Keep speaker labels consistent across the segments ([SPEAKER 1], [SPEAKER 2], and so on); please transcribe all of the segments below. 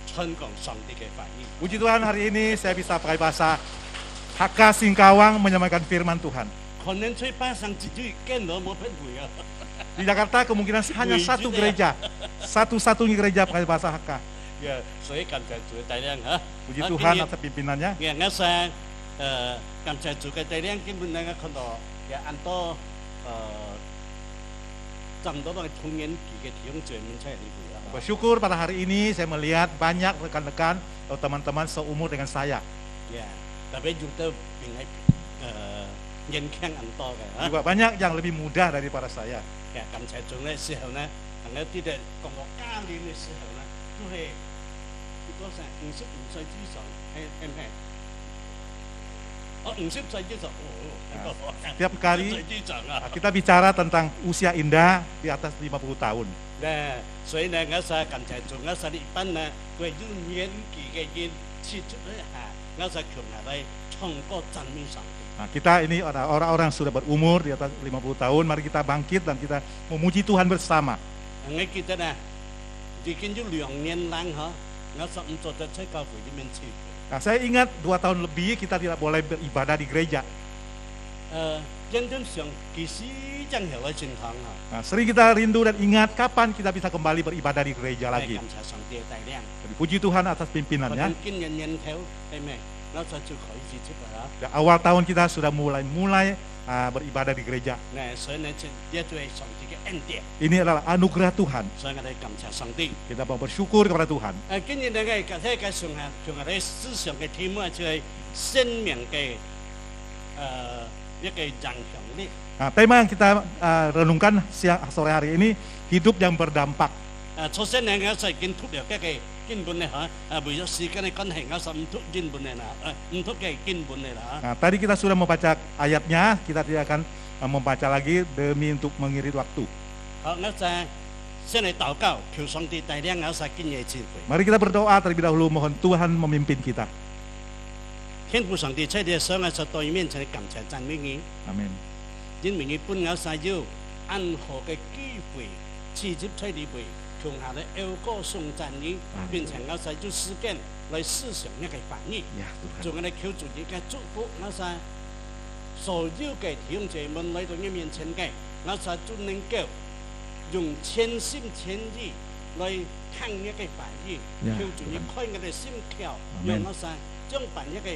[SPEAKER 1] 传讲上帝嘅话语。
[SPEAKER 2] Puji Tuhan hari ini saya bisa pakai bahasa Hakka Singkawang menyampaikan firman Tuhan.
[SPEAKER 1] 可能吹巴上自己见到冇乜會啊。
[SPEAKER 2] Di Jakarta kemungkinan hanya satu gereja, satu-satunya gereja pakai bahasa Hakka.
[SPEAKER 1] 呀，所以感謝主嘅帶領嚇。
[SPEAKER 2] Puji Tuhan atas pimpinannya.
[SPEAKER 1] 嘅啱晒感謝主嘅帶領，基本能夠看到嘅按多差唔多都係同年期嘅弟兄姊妹出嚟呢度啊。
[SPEAKER 2] Bersyukur pada hari ini saya melihat banyak rekan-rekan atau teman-teman seumur dengan saya.
[SPEAKER 1] 呀，特別要都變係年輕人多嘅嚇。
[SPEAKER 2] Juga banyak yang lebih muda daripada saya.
[SPEAKER 1] 嘅感謝主嘅時候咧，能夠啲嘅講我加年嘅時候咧，都係多成55歲之上，係唔係？哦，50歲之上，哦，
[SPEAKER 2] Setiap kali
[SPEAKER 1] 50歲之上啊。
[SPEAKER 2] kita bicara tentang usia indah di atas 50 tahun.
[SPEAKER 1] 咧，所以咧，我實感謝主，我實呢班咧，佢要年紀嘅人設出嚟嚇，我實強下嚟唱歌讚美上帝。
[SPEAKER 2] Nah, kita ini orang-orang yang sudah berumur di atas 50 tahun, mari kita bangkit dan kita memuji Tuhan bersama.
[SPEAKER 1] 我記得咧，已經要2年lang嚇，我實唔做得出教會啲面前。
[SPEAKER 2] Nah, saya ingat 2 tahun lebih kita tidak boleh beribadah di gereja.
[SPEAKER 1] 認真上其實真係來進行啊！
[SPEAKER 2] Nah, sering kita rindu dan ingat kapan kita bisa kembali beribadah di gereja lagi.
[SPEAKER 1] 感謝上帝嘅帶領。
[SPEAKER 2] Jadi, puji Tuhan atas
[SPEAKER 1] 可
[SPEAKER 2] pimpinannya.
[SPEAKER 1] 能見人頭係咪？我實就可以接出嚟啊！
[SPEAKER 2] Di awal tahun kita sudah mulai beribadah di gereja.
[SPEAKER 1] 嗱，所以呢，一就係上帝嘅恩典，
[SPEAKER 2] Ini adalah anugerah Tuhan.
[SPEAKER 1] 所以我哋感謝上帝。
[SPEAKER 2] Kita mau bersyukur kepada Tuhan.
[SPEAKER 1] 今日呢個睇嘅上下，仲係啲思想嘅題目就係生命嘅一個影響力。
[SPEAKER 2] Nah, tema yang kita renungkan sore hari ini, hidup yang berdampak.
[SPEAKER 1] 首先呢，我就見讀了嘅經本咧嚇，為咗時間嘅關係，我就唔讀經本咧啦，唔讀嘅經本咧啦。
[SPEAKER 2] Nah, tadi kita sudah membaca ayatnya, kita tidak akan membaca lagi demi untuk mengirit waktu.
[SPEAKER 1] 好，我就先嚟禱告，求上帝帶領我實經驗智慧。
[SPEAKER 2] Mari kita berdoa terlebih dahulu, mohon Tuhan memimpin kita.
[SPEAKER 1] 天父上帝在你嘅手，我就對面前感謝讚美你，
[SPEAKER 2] Amin.
[SPEAKER 1] 因為你本我實要按何嘅機會，直接在你位。 從下嚟邀歌頌讚你，變成我使咗時間嚟思想一個反應，
[SPEAKER 2] Ya Tuhan.
[SPEAKER 1] 仲我哋求主你嘅祝福，我使所有嘅弟兄姐妹嚟到你面前嘅，我使都能夠用全心全意嚟聽一個反應， 求主你開我哋心竅，讓我使將辦一個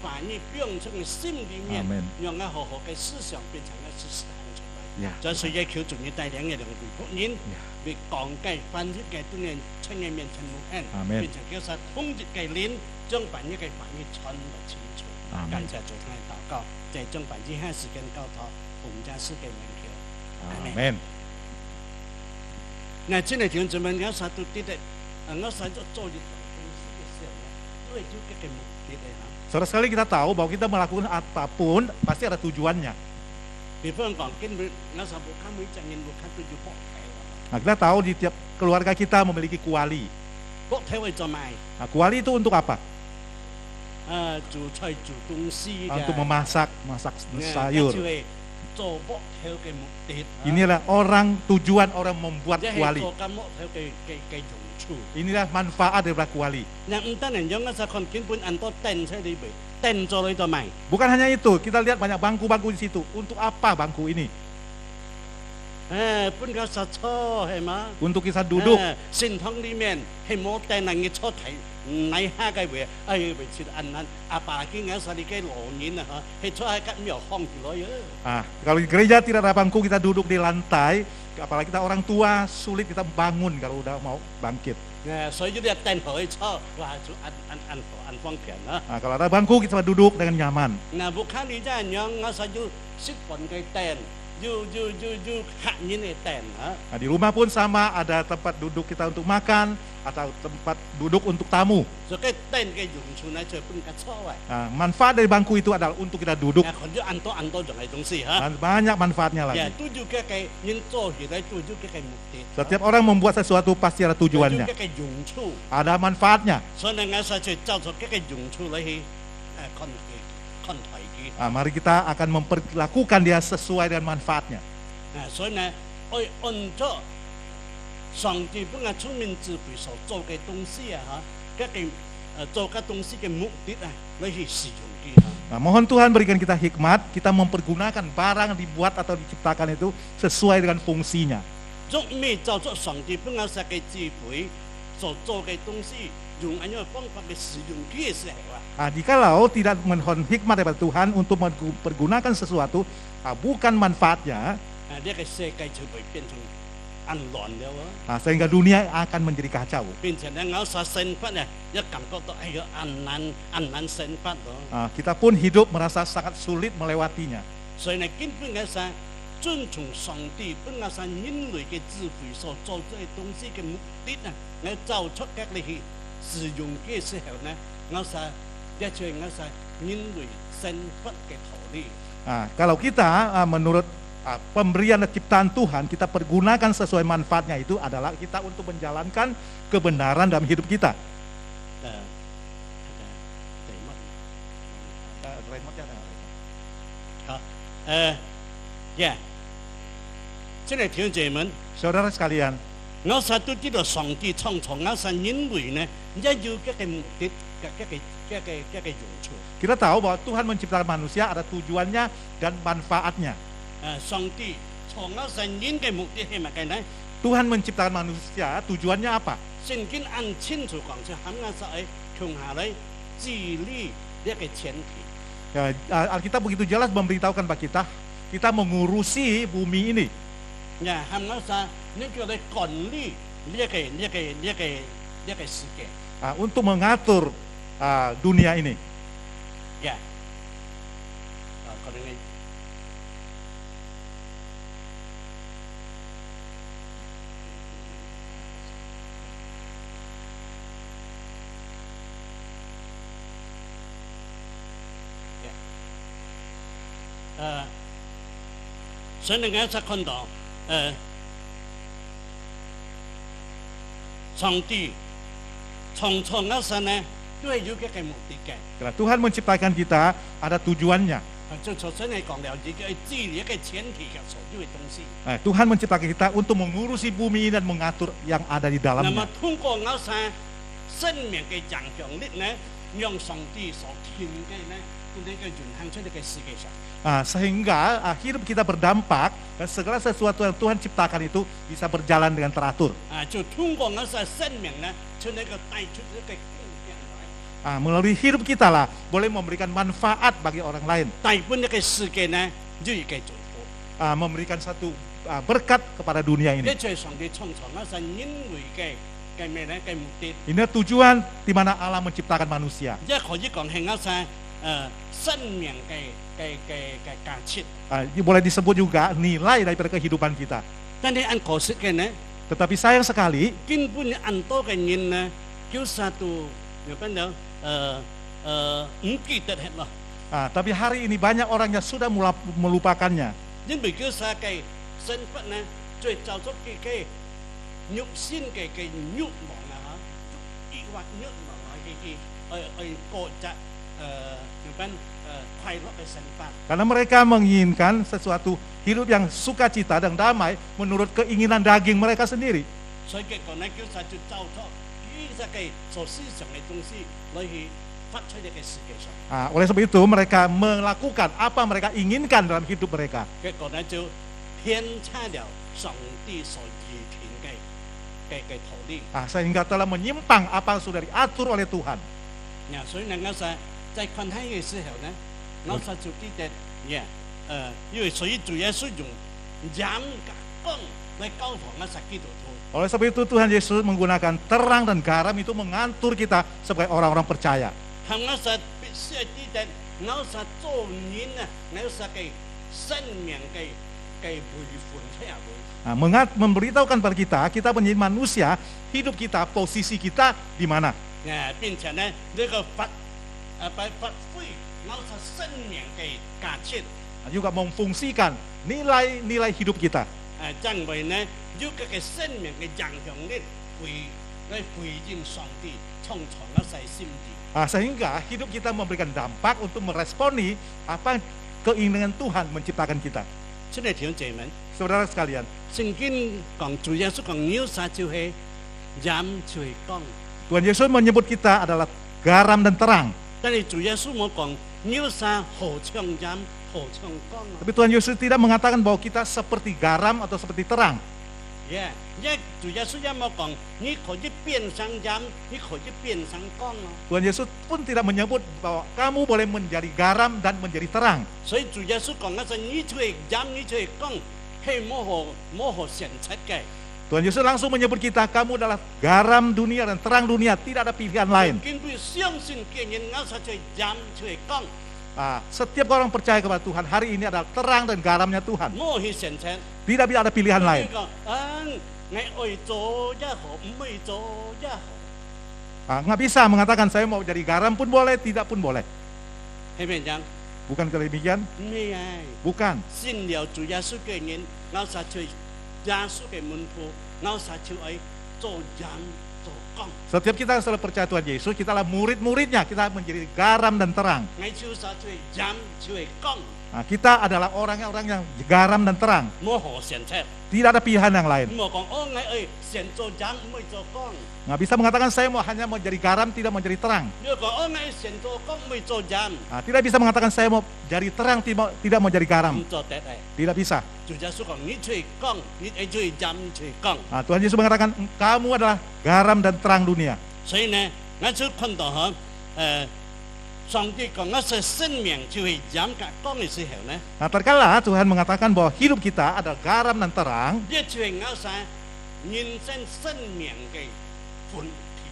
[SPEAKER 1] 反應變成我心裡面，讓我好好嘅思想變成我思想出嚟。
[SPEAKER 2] Ya.
[SPEAKER 1] 在所以求主你帶領嘅兩個僕人。 為講解翻譯嘅當然親嘅面前無限，變成叫實統一嘅鏈，將辦一嘅反譯傳來清楚。感謝主嘅禱告，在將辦以下時間交託奉家師嘅名求。
[SPEAKER 2] Amin.
[SPEAKER 1] 嗱，真係弟兄姊妹，我實都啲咧，我實咗做呢種公司嘅時候咧，都係要一個目的嘅嚇。
[SPEAKER 2] Saudara sekali kita tahu bahwa kita melakukan apapun pasti ada tujuannya.
[SPEAKER 1] 比方講，根本我實無卡每隻人無卡都要搏。
[SPEAKER 2] Nah, kita tahu di tiap keluarga kita memiliki kuali.
[SPEAKER 1] 搏睇為做咩？
[SPEAKER 2] Nah, kuali itu untuk apa?
[SPEAKER 1] 煮菜煮東西嘅。
[SPEAKER 2] Untuk masak sayur.
[SPEAKER 1] 做搏睇嘅目的。
[SPEAKER 2] Inilah tujuan orang membuat kuali.
[SPEAKER 1] 做緊搏睇嘅用處。
[SPEAKER 2] Inilah manfaat daripada kuali.
[SPEAKER 1] 嗱，唔單係讓我實看根本按多掟出嚟，掟咗嚟做咩？
[SPEAKER 2] Bukan hanya itu, kita lihat banyak bangku-bangku di situ. Untuk apa bangku ini?
[SPEAKER 1] 本個實錯係嘛？
[SPEAKER 2] Untuk kita duduk.
[SPEAKER 1] 聖堂裡面係冇掟人嘅錯題，唔係下嘅位，維持按阿爸嘅我實你嘅羅年啊嚇，係錯喺間廟放住落去。
[SPEAKER 2] Nah, kalau di gereja tidak ada bangku, kita duduk di lantai. Apalagi kita orang tua, sulit kita bangun kalau udah mau bangkit.
[SPEAKER 1] 所以你掟落去錯，話就按方便啦。
[SPEAKER 2] Nah, kalau ada bangku kita duduk dengan nyaman.
[SPEAKER 1] 嗱，冇看你真係樣，我實要識份嘅掟。
[SPEAKER 2] Nah, di rumah pun sama, ada tempat duduk kita untuk makan atau tempat duduk untuk tamu. Nah, manfaat dari bangku itu adalah untuk kita duduk. Dan banyak manfaatnya lagi. Setiap orang membuat sesuatu pasti ada tujuannya. Ada manfaatnya. Nah, mari kita akan memperlakukan dia sesuai dengan manfaatnya.
[SPEAKER 1] 上帝本來聰明智慧所做嘅東西啊，做嘅東西嘅目的啊，嚟去使用佢啊。
[SPEAKER 2] Nah, mohon Tuhan berikan kita hikmat, kita mempergunakan barang yang dibuat atau diciptakan itu sesuai dengan fungsinya.
[SPEAKER 1] 做咩照做上帝本來嘅智慧所做嘅東西，用咁樣嘅方法嚟使用佢嘅時候啊，
[SPEAKER 2] Nah, jikalau tidak mohon hikmat daripada Tuhan untuk mempergunakan sesuatu, bukan manfaatnya,
[SPEAKER 1] 呢個世界就會變成混亂了啊！
[SPEAKER 2] sehingga dunia akan menjadi kacau.
[SPEAKER 1] 變成咧我所生活咧，一感覺到哎呀難生活咯。
[SPEAKER 2] Kita pun hidup merasa sangat sulit melewatinya.
[SPEAKER 1] 所以呢，根本嘅係遵從上帝本來係人類嘅智慧所做出嘅東西嘅目的啊，我造出嘅嚟去使用嘅時候呢，我係的確我係人類生活嘅道理。
[SPEAKER 2] Kalau kita menurut pemberian dan ciptaan Tuhan, kita pergunakan sesuai manfaatnya itu adalah kita untuk menjalankan kebenaran dalam hidup kita.
[SPEAKER 1] Ya, 真係弟兄姐妹，
[SPEAKER 2] Saudara sekalian,
[SPEAKER 1] 我實都知道上帝創造我係人類呢，一要嘅目的嘅用處。
[SPEAKER 2] kita tahu bahwa Tuhan menciptakan manusia ada tujuannya dan manfaatnya.
[SPEAKER 1] 上帝創我係人嘅目的係乜嘅呢？
[SPEAKER 2] Tuhan menciptakan manusia, tujuannya apa?
[SPEAKER 1] 聖經按清楚講出，咁我係從下嚟治理一個前提。
[SPEAKER 2] Alkitab begitu jelas memberitahukan kepada kita, kita mengurusi bumi ini.
[SPEAKER 1] 呀，咁我係呢叫你管理呢個世界。
[SPEAKER 2] Untuk mengatur dunia ini.
[SPEAKER 1] 呀，可能你。 所以你啱先看到，上帝創造我哋呢，都係有一個目的嘅。
[SPEAKER 2] Tuhan menciptakan kita ada tujuannya.
[SPEAKER 1] 就頭先你講了，一個治理一個前提嘅所有嘅東西。
[SPEAKER 2] Tuhan menciptakan kita untuk mengurusi bumi dan mengatur yang ada di
[SPEAKER 1] 那
[SPEAKER 2] dalamnya.
[SPEAKER 1] 麼通過我哋生命嘅影響力呢，讓上帝所聽嘅呢，呢個運行出嚟嘅世界上。
[SPEAKER 2] Sehingga hidup kita berdampak dan segala sesuatu yang Tuhan ciptakan itu bisa berjalan dengan teratur.
[SPEAKER 1] 就通過我哋生命呢，出呢個帶出一個貢獻來。
[SPEAKER 2] Melalui hidup kita lah boleh memberikan manfaat bagi orang lain.
[SPEAKER 1] 帶本一個世界呢，就要繼續。
[SPEAKER 2] Memberikan satu berkat kepada dunia
[SPEAKER 1] 呢
[SPEAKER 2] ini.
[SPEAKER 1] 就係上帝創造我哋人類嘅咩呢？嘅目的。
[SPEAKER 2] Ini tujuan di mana Allah menciptakan manusia.
[SPEAKER 1] 一可以講係我哋生命嘅價值。
[SPEAKER 2] Boleh disebut juga nilai daripada kehidupan kita.
[SPEAKER 1] 但係很可惜嘅呢，
[SPEAKER 2] Tetapi sayang sekali,
[SPEAKER 1] 根本很多嘅人呢，叫satu apa呢？唔記得hết咯。
[SPEAKER 2] tapi hari ini banyak orang yang sudah melupakannya.
[SPEAKER 1] 因為叫曬嘅生活呢，最造出嘅肉身嘅慾望啊，嚇，抑或慾望啊嘅過着快樂嘅生活。
[SPEAKER 2] Karena mereka menginginkan sesuatu hidup yang sukacita dan damai menurut keinginan daging mereka sendiri.
[SPEAKER 1] 所以結果呢，叫曬就造出呢隻嘅所思想嘅東西嚟去發出呢個世界上。
[SPEAKER 2] Oleh sebab itu mereka melakukan apa mereka inginkan dalam hidup mereka.
[SPEAKER 1] 結果呢就偏差了上帝所預定嘅道理。
[SPEAKER 2] Sehingga telah menyimpang apa yang sudah diatur oleh Tuhan.
[SPEAKER 1] 所以呢，我實在看睇嘅時候呢，我實就記得，因為所以主要是用鹽光嚟教導我實基督徒。
[SPEAKER 2] Oleh sebab itu Tuhan Yesus menggunakan terang dan garam itu mengatur kita sebagai orang-orang percaya.
[SPEAKER 1] 係我實必須記得，我實做人啊，我實嘅生命嘅培訓出嚟。
[SPEAKER 2] Memberitahukan pada kita menjadi manusia, hidup kita, posisi kita di mana.
[SPEAKER 1] 並且呢，呢個發揮我實生命嘅價值。
[SPEAKER 2] Juga memfungsikan nilai-nilai hidup kita.
[SPEAKER 1] 因為呢，要佢嘅生命嘅影響力回應上帝創造我哋心意。
[SPEAKER 2] Sehingga hidup kita memberikan dampak untuk meresponi apa keinginan Tuhan menciptakan kita.
[SPEAKER 1] 真係弟兄姐妹，
[SPEAKER 2] Saudara sekalian,
[SPEAKER 1] 聖經講主耶穌講鳥撒就係鹽就係光，
[SPEAKER 2] Tuhan Yesus menyebut kita adalah garam dan terang.
[SPEAKER 1] 但係主耶穌冇講鳥撒何嘗鹽何嘗光啊。
[SPEAKER 2] Tapi Tuhan Yesus tidak mengatakan bahwa kita seperti garam atau seperti terang.
[SPEAKER 1] 主耶穌也冇講你可以變成鹽，你可以變成光啊。
[SPEAKER 2] Tuhan Yesus pun tidak menyebut bahwa kamu boleh menjadi garam dan menjadi terang.
[SPEAKER 1] 所以主耶穌講嗰陣，你就係鹽，你就係光，係冇可選擇嘅。
[SPEAKER 2] Tuhan Yesus langsung menyebut kita, kamu adalah garam dunia dan terang dunia, tidak ada pilihan lain.
[SPEAKER 1] 根據相信嘅人，我實在鹽就係光，
[SPEAKER 2] Setiap orang percaya kepada Tuhan hari ini adalah terang dan garamnya Tuhan.
[SPEAKER 1] 冇去選擇。
[SPEAKER 2] Tidak bisa ada pilihan lain.
[SPEAKER 1] 我愛做也好，唔愛做也好，
[SPEAKER 2] Nggak bisa mengatakan saya mau jadi garam pun boleh, tidak pun boleh.
[SPEAKER 1] 係咪樣？
[SPEAKER 2] Bukan demikian?
[SPEAKER 1] 唔係，
[SPEAKER 2] Bukan.
[SPEAKER 1] 信了主耶穌嘅人，我實在耶穌嘅門徒，我實在愛做鹽做光。
[SPEAKER 2] Setiap kita setelah percaya Tuhan Yesus, kita adalah murid-muridnya, kita menjadi garam dan terang.
[SPEAKER 1] 我就實在鹽就係光，
[SPEAKER 2] Kita adalah orang-orang yang garam dan terang.
[SPEAKER 1] 冇可選擇。
[SPEAKER 2] Tidak ada pilihan yang lain.
[SPEAKER 1] 冇講我愛選做鹽，唔愛做光。
[SPEAKER 2] Nggak bisa mengatakan saya hanya mau jadi garam, tidak mau jadi terang.
[SPEAKER 1] 你講我愛選做光，唔愛做鹽，
[SPEAKER 2] Tidak bisa mengatakan saya mau jadi terang, tidak mau jadi garam.
[SPEAKER 1] 唔做得嘅。
[SPEAKER 2] Tidak bisa.
[SPEAKER 1] 主耶穌講你就係光，你愛做鹽就係光。
[SPEAKER 2] Tuhan Yesus mengatakan kamu adalah garam dan terang dunia.
[SPEAKER 1] 所以呢，我就看到上帝講我是生命就係鹽及光嘅時候呢，
[SPEAKER 2] Terkala Tuhan mengatakan bahwa hidup kita adalah garam dan terang,
[SPEAKER 1] 呢就係我想人生生命嘅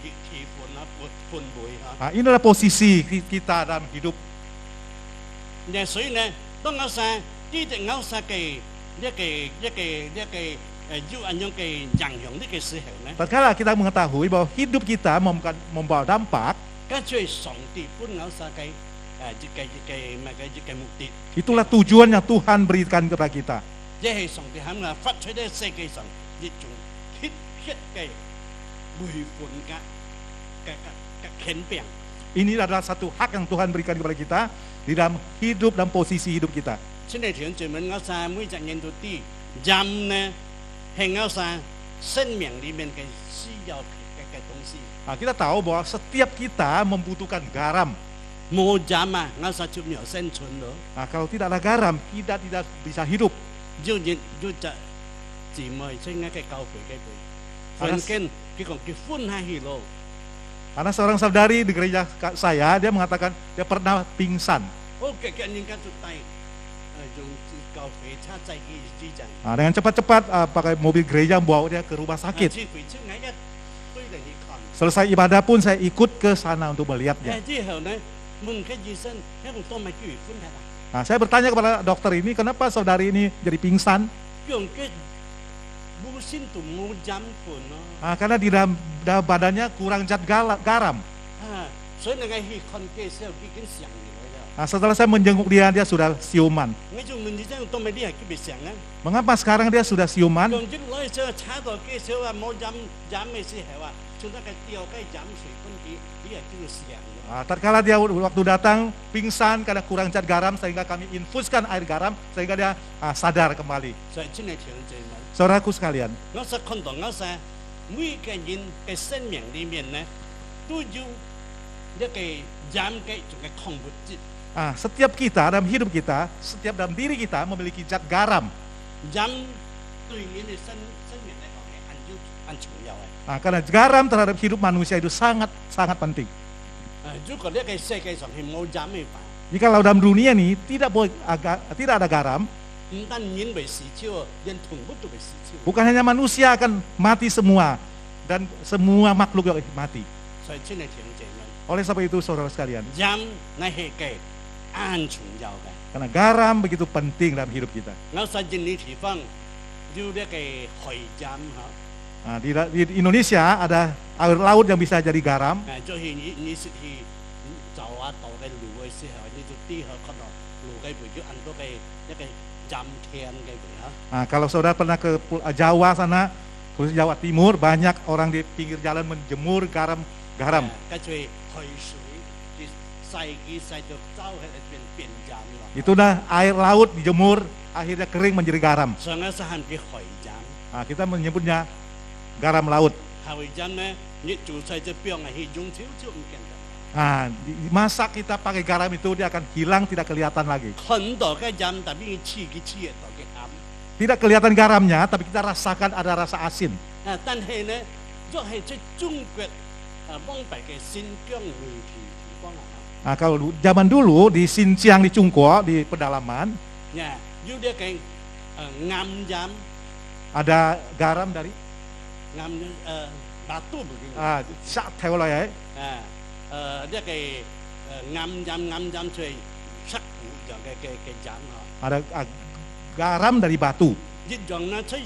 [SPEAKER 1] 體分啊，分配啊。
[SPEAKER 2] ini adalah posisi kita dalam hidup.
[SPEAKER 1] 所以呢，當我想呢啲我想嘅一個要按樣嘅影響呢個時候呢，
[SPEAKER 2] Terkala kita mengetahui bahwa hidup kita membawa dampak,
[SPEAKER 1] 跟住係上帝本我想嘅一個目的，
[SPEAKER 2] itulah tujuan yang Tuhan berikan kepada kita.
[SPEAKER 1] 即係上帝喺我發出呢世界上一種血嘅每份嘅權柄。
[SPEAKER 2] Ini adalah satu hak yang Tuhan berikan kepada kita di dalam hidup dan posisi hidup kita.
[SPEAKER 1] 親愛弟兄姊妹，我想每隻人都知，鹽呢係我想生命裡面嘅需要嘅東西。
[SPEAKER 2] Kita tahu bahwa setiap kita membutuhkan garam.
[SPEAKER 1] 冇鹽啊，我想就沒有生存咯。
[SPEAKER 2] Kalau tidak ada garam, kita tidak bisa hidup.
[SPEAKER 1] 要隻姊妹即係嘅教會嘅佢，反正佢講佢歡喜咯。
[SPEAKER 2] Karena seorang saudari di gereja saya, dia mengatakan dia pernah pingsan.
[SPEAKER 1] 我嘅人家就帶用教會車載佢之陣。
[SPEAKER 2] Dengan cepat-cepat pakai mobil gereja bawa dia ke rumah sakit.
[SPEAKER 1] 之後即係一堆人去看。
[SPEAKER 2] Selesai ibadah pun saya ikut ke sana untuk melihatnya.
[SPEAKER 1] 之後呢，問個醫生，一個多咪叫佢歡喜啦。
[SPEAKER 2] Saya bertanya kepada dokter ini, kenapa saudari ini jadi pingsan?
[SPEAKER 1] 用嘅冇先到冇鹽分咯。
[SPEAKER 2] Karena di dalam badannya kurang zat garam.
[SPEAKER 1] 所以你去看嘅時候已經上嚟啦。
[SPEAKER 2] Setelah saya menjenguk dia, dia sudah siuman.
[SPEAKER 1] 我就問醫生，多咪啲係佢咪上啊？
[SPEAKER 2] Mengapa sekarang dia sudah siuman?
[SPEAKER 1] 用啲攞去上踩到嘅時候啊，冇飲嘅時候啊，做得個掉嘅飲水分啲，啲係叫做上。
[SPEAKER 2] Terkala dia waktu datang pingsan karena kurang zat garam, sehingga kami infuskan air garam sehingga dia sadar kembali.
[SPEAKER 1] 所以真係調整啦。
[SPEAKER 2] Saudaraku sekalian,
[SPEAKER 1] 我實看到我實每個人嘅生命裡面呢，都有一個鹽嘅一個礦物質。
[SPEAKER 2] setiap kita dalam hidup kita, setiap dalam diri kita memiliki zat garam.
[SPEAKER 1] 鹽對人嘅生命嚟講係很重要嘅。
[SPEAKER 2] Karena garam terhadap hidup manusia itu sangat penting.
[SPEAKER 1] 如果呢個世界上係冇鹽嘅話，
[SPEAKER 2] Jikalau dalam dunia ini tidak ada garam,
[SPEAKER 1] 唔單人會死超，連動物都會死超。
[SPEAKER 2] bukan hanya manusia akan mati semua dan semua makhluk yang mati.
[SPEAKER 1] 所以真係調整啦。
[SPEAKER 2] Oleh sebab itu saudara sekalian,
[SPEAKER 1] 鹽係嘅很重要嘅。
[SPEAKER 2] karena garam begitu penting dalam hidup kita.
[SPEAKER 1] 我實踐呢地方有呢個海鹽嚇。
[SPEAKER 2] Di Indonesia ada air laut yang bisa jadi garam.
[SPEAKER 1] 就係你識去走啊到嘅路嘅時候，你就啲去看到路嘅會有很多嘅一個鹽田嘅嚇。
[SPEAKER 2] Kalau saudara pernah ke Jawa sana, khusus Jawa Timur, banyak orang di pinggir jalan menjemur garam.
[SPEAKER 1] 跟住海水啲細就走喺入邊變鹽啦。
[SPEAKER 2] Itulah air laut dijemur, akhirnya kering menjadi garam.
[SPEAKER 1] 所以我實行嘅海鹽。
[SPEAKER 2] kita menyebutnya garam laut.
[SPEAKER 1] 後為因呢，你做晒隻標係用少少唔見得。
[SPEAKER 2] Masak kita pakai garam itu dia akan hilang, tidak kelihatan lagi.
[SPEAKER 1] 很多嘅人特別黐嘅度嘅鹹。
[SPEAKER 2] Tidak kelihatan garamnya, tapi kita rasakan ada rasa asin.
[SPEAKER 1] 但係呢，若係在中國蒙蔽嘅新疆內地地方啊，
[SPEAKER 2] Kalau zaman dulu di Xinjiang di Chungguo di pedalaman,
[SPEAKER 1] 呀，要啲嘅岩鹽
[SPEAKER 2] ada garam dari
[SPEAKER 1] 岩batu begini。
[SPEAKER 2] Sha Teolai.
[SPEAKER 1] 啲嘅岩最sắc cụ dạng cái giảm họ.
[SPEAKER 2] Ada garam dari batu.
[SPEAKER 1] Dịch dạng nó thấy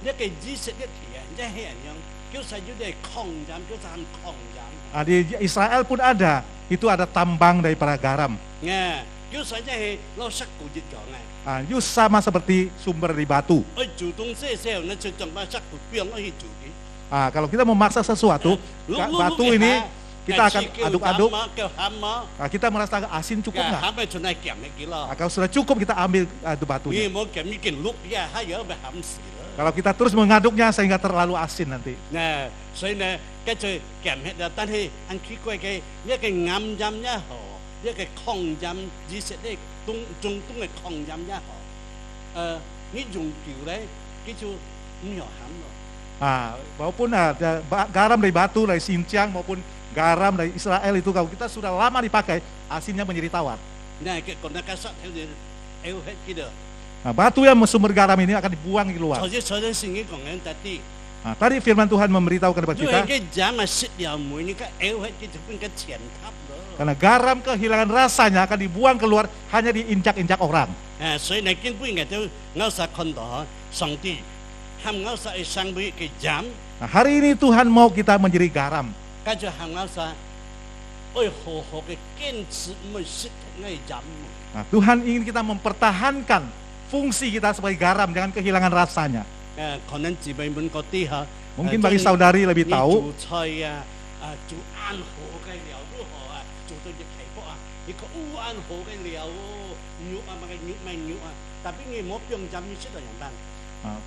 [SPEAKER 1] 啲cái di sản cái thiệt, cái hiện yang kiểu sao như để không giảm, kiểu sao không giảm.
[SPEAKER 2] Di Israel pun ada, itu ada tambang daripada garam.
[SPEAKER 1] Nghe, kiểu sao như lo sắc cụ dịch dạng này.
[SPEAKER 2] Itu sama seperti sumber dari batu.
[SPEAKER 1] Chủ động sel nó sẽ chẳng bao sắc cụ biang ở chủ đi.
[SPEAKER 2] Kalau kita memaksa sesuatu, batu ini kita akan aduk-aduk. Kita merasa asin cukup nggak? Kalau sudah cukup kita ambil batunya. Kalau kita terus mengaduknya sehingga terlalu asin nanti.
[SPEAKER 1] Nah, soalnya cái chơi kèm hết là tan thì anh khi quay cái ngâm dâm nhá họ, cái không dâm gì sẽ đây tung cái không dâm nhá họ. Ini dùng kiểu đấy cái chú nhỏ hám rồi.
[SPEAKER 2] Maupun garam dari batu dari Xinjiang maupun garam dari Israel itu kalau kita sudah lama dipakai asinnya menjadi tawar.
[SPEAKER 1] Nah, kalau nak kasar theo hết gitu.
[SPEAKER 2] Batu yang sumber garam ini akan dibuang di luar. Tadi firman Tuhan memberitahu kepada kita. Karena garam kehilangan rasanya akan dibuang keluar hanya diinjak-injak orang. Hari ini Tuhan mau kita menjadi garam. Tuhan ingin kita mempertahankan fungsi kita sebagai garam, jangan kehilangan rasanya. Mungkin bagi saudari lebih tahu.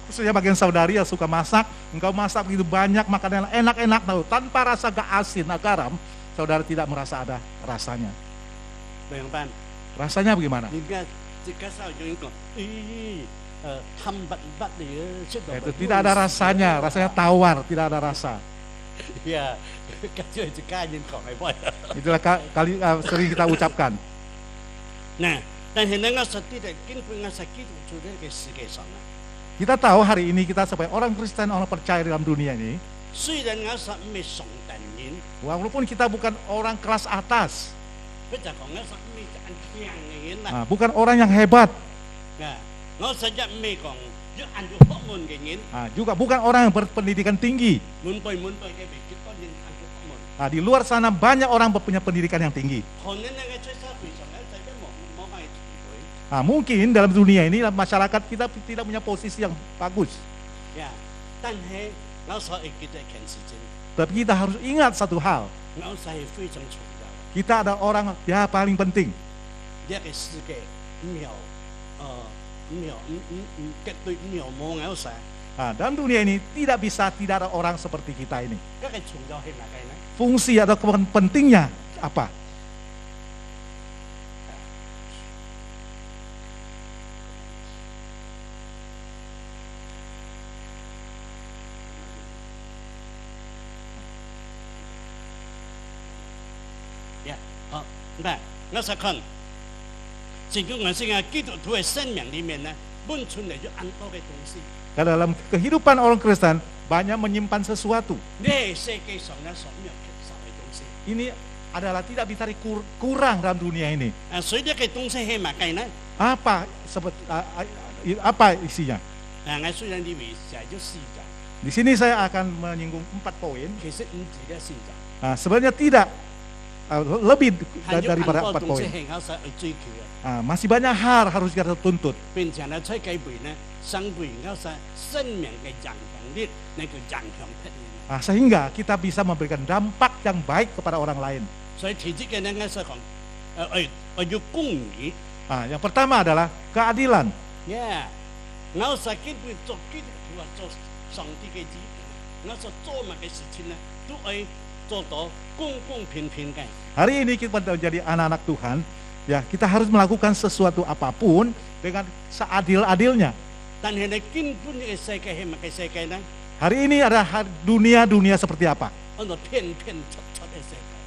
[SPEAKER 2] Khususnya bagian saudari yang suka masak, engkau masak begitu banyak makanan enak-enak tahu tanpa rasa gak asin, garam, saudara tidak merasa ada rasanya. Rasanya bagaimana? Itu tidak ada rasanya, rasanya tawar, tidak ada rasa. Itulah kali sering kita ucapkan.
[SPEAKER 1] Nah,
[SPEAKER 2] kita tahu hari ini kita sebagai orang Kristen, orang percaya dalam dunia ini, walaupun kita bukan orang kelas atas, bukan orang yang hebat, juga bukan orang yang berpendidikan tinggi. Di luar sana banyak orang punya pendidikan yang tinggi. Mungkin dalam dunia ini masyarakat kita tidak punya posisi yang bagus. Tapi kita harus ingat satu hal. Kita ada orang paling penting. Dalam dunia ini tidak ada orang seperti kita ini. Fungsi atau pentingnya apa?
[SPEAKER 1] Nah, ngasakan, sehingga ngasihnya kita tuh senang di mana, muncul aja antara itu.
[SPEAKER 2] Dalam kehidupan orang Kristen banyak menyimpan sesuatu. Ini adalah tidak bisa kurang dalam dunia ini. Apa isinya? Di sini saya akan menyinggung 4 poin. Sebenarnya tidak. Lebih daripada 4 poin. Masih banyak hal harus kita tuntut. Sehingga kita bisa memberikan dampak yang baik kepada orang lain. Yang pertama adalah keadilan.
[SPEAKER 1] 上帝嘅旨意，我所做乜嘅事情呢，都係做到公公平平嘅。
[SPEAKER 2] Hari ini kita menjadi anak-anak Tuhan, ya kita harus melakukan sesuatu apapun dengan seadil-adilnya. Hari ini ada dunia seperti apa?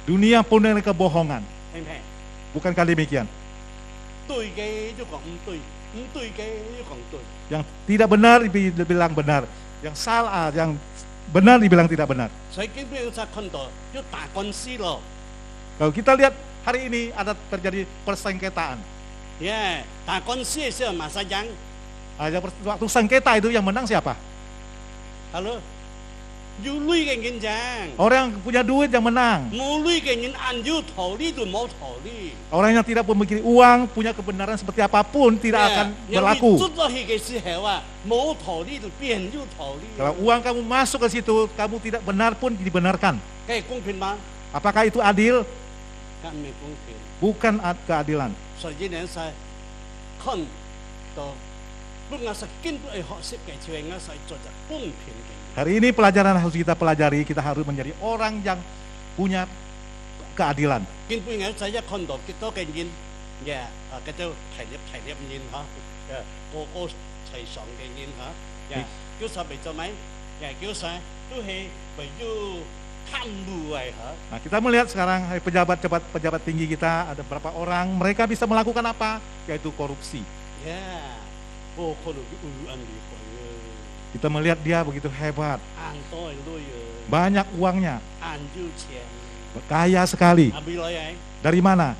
[SPEAKER 2] Dunia penuh dengan kebohongan. Bukankah demikian? Yang tidak benar dibilang benar, yang salah, yang benar dibilang tidak benar. Kalau kita lihat hari ini ada terjadi persengketaan.
[SPEAKER 1] Ya,
[SPEAKER 2] waktu sengketa itu yang menang siapa?
[SPEAKER 1] Halo.
[SPEAKER 2] Orang yang punya duit yang menang. Orang yang tidak memiliki uang, punya kebenaran seperti apapun tidak akan berlaku. Kalau uang kamu masuk ke situ, kamu tidak benar pun dibenarkan. Apakah itu adil? Bukan keadilan. Hari ini pelajaran harus kita pelajari, kita harus menjadi orang yang punya keadilan. Nah, kita melihat sekarang pejabat tinggi kita, ada beberapa orang, mereka bisa melakukan apa? Yaitu korupsi. Kita melihat dia begitu hebat, banyak uangnya, kaya sekali. Dari mana?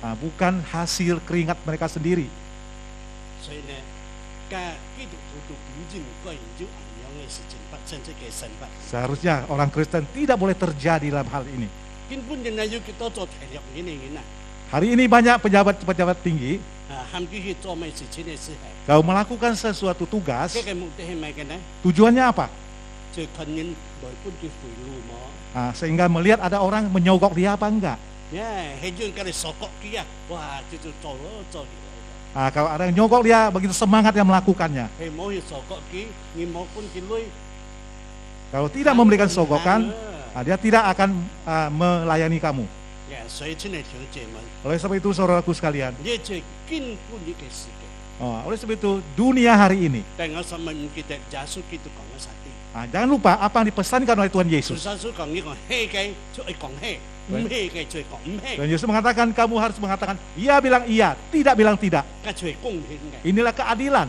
[SPEAKER 2] Nah, bukan hasil keringat mereka sendiri. Seharusnya orang Kristen tidak boleh terjadi dalam hal ini. Hari ini banyak pejabat tinggi, kalau melakukan sesuatu tugas, tujuannya apa? Nah, sehingga melihat ada orang menyogok dia apa enggak. Nah, kalau ada yang nyogok dia begitu semangat yang melakukannya. Kalau tidak memberikan sogokan, dia tidak akan melayani kamu. Oleh sebab itu saudaraku sekalian, oleh sebab itu dunia hari ini, jangan lupa apa yang dipesankan oleh Tuhan Yesus. Dan Yesus mengatakan kamu harus mengatakan iya bilang iya, tidak bilang tidak. Inilah keadilan.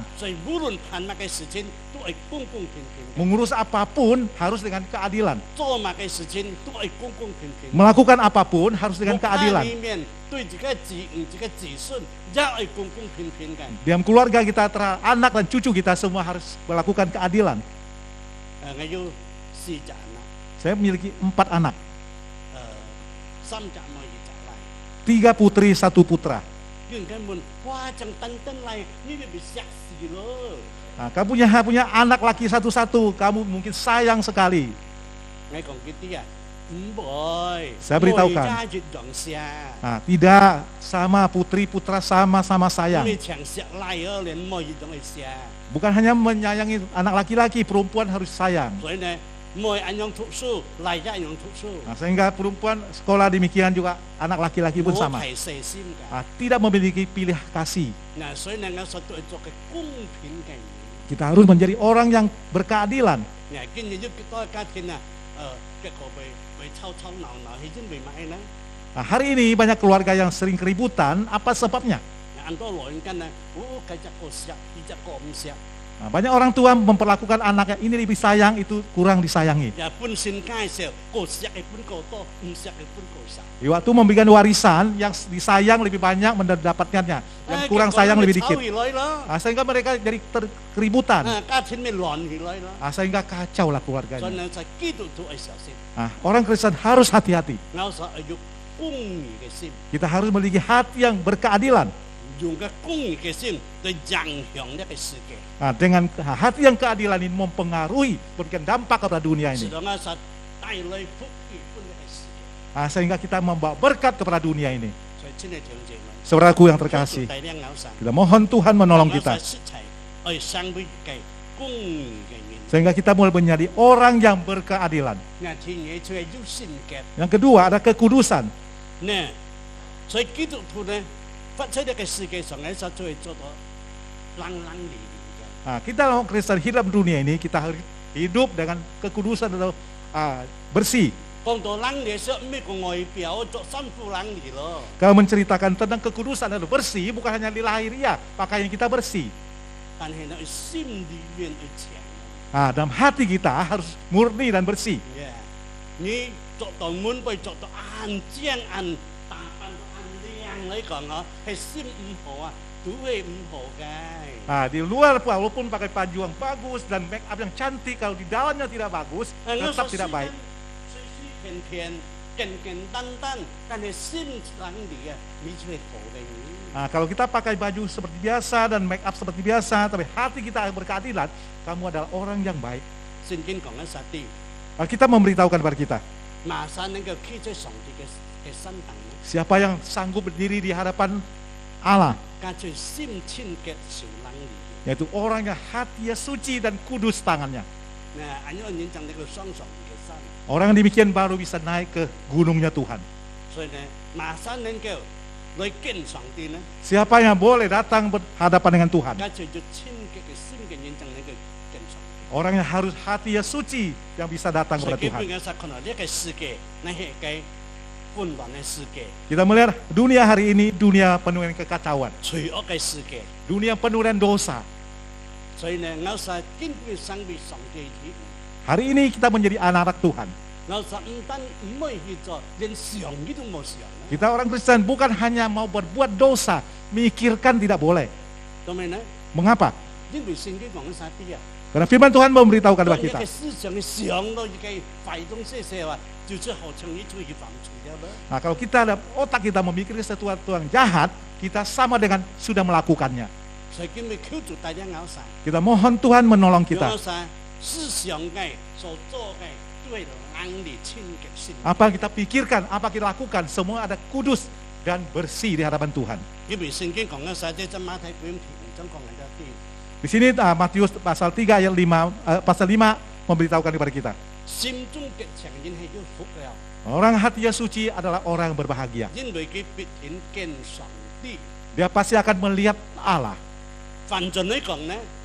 [SPEAKER 2] Mengurus apapun harus dengan keadilan. Melakukan apapun harus dengan keadilan. Dalam keluarga kita, anak dan cucu kita semua harus melakukan keadilan. Saya memiliki 4 anak. 3 putri, 1 putra. Nah, kamu punya anak laki satu-satu, kamu mungkin sayang sekali. Saya beritahukan, nah, tidak, sama putri putra sama-sama sayang. Bukan hanya menyayangi anak laki-laki, perempuan harus sayang. Nah, sehingga perempuan sekolah demikian juga anak laki-laki pun sama. Nah, tidak memiliki pilih kasih. Kita harus menjadi orang yang berkeadilan. Nah, hari ini banyak keluarga yang sering keributan, apa sebabnya? Nah, banyak orang tua memperlakukan anaknya ini lebih sayang, itu kurang disayangi. Waktu memberikan warisan, yang disayang lebih banyak mendapatkannya, yang kurang sayang lebih dikit. Nah, sehingga mereka jadi keributan. Nah, sehingga kacau lah keluarganya. Nah, orang Kristen harus hati-hati. Kita harus memiliki hati yang berkeadilan. Nah, dengan hati yang keadilan ini mempengaruhi, memberikan dampak kepada dunia ini. Nah, sehingga kita membawa berkat kepada dunia ini. Saudaraku yang terkasih, kita mohon Tuhan menolong kita. Sehingga kita mulai menjadi orang yang berkeadilan. Yang kedua ada kekudusan. Nah, kita orang Kristen hidup dunia ini, kita harus hidup dengan kekudusan atau bersih. Kalau menceritakan tentang kekudusan atau bersih, bukan hanya di lahiriah, pakaian kita bersih. Dalam hati kita harus murni dan bersih. Di luar walaupun pakai baju yang bagus dan make up yang cantik, kalau di dalamnya tidak bagus, tetap tidak baik. Kalau kita pakai baju seperti biasa dan make up seperti biasa, tapi hati kita berkeadilan, kamu adalah orang yang baik. Kita memberitahukan kepada kita, siapa yang sanggup berdiri di hadapan Allah, yaitu orang yang hatinya suci dan kudus tangannya. Orang yang demikian baru bisa naik ke gunungnya Tuhan. Siapa yang boleh datang berhadapan dengan Tuhan? Orang yang harus hatinya suci yang bisa datang kepada Tuhan. Kita melihat dunia hari ini, dunia penuh dengan kekacauan, dunia penuh dengan dosa. Hari ini kita menjadi anak-anak Tuhan. Kita orang Kristen bukan hanya mau berbuat dosa, mikirkan tidak boleh. Mengapa? Karena firman Tuhan memberitahu kepada kita, kalau kita ada otak kita memikirkan sesuatu yang jahat, kita sama dengan sudah melakukannya. Kita mohon Tuhan menolong kita. Apa yang kita pikirkan, apa kita lakukan, semua ada kudus dan bersih di hadapan Tuhan. Di sini Matius pasal 3 ayat 5 pasal 5 memberitahukan kepada kita, orang hatinya suci adalah orang yang berbahagia. Dia pasti akan melihat Allah.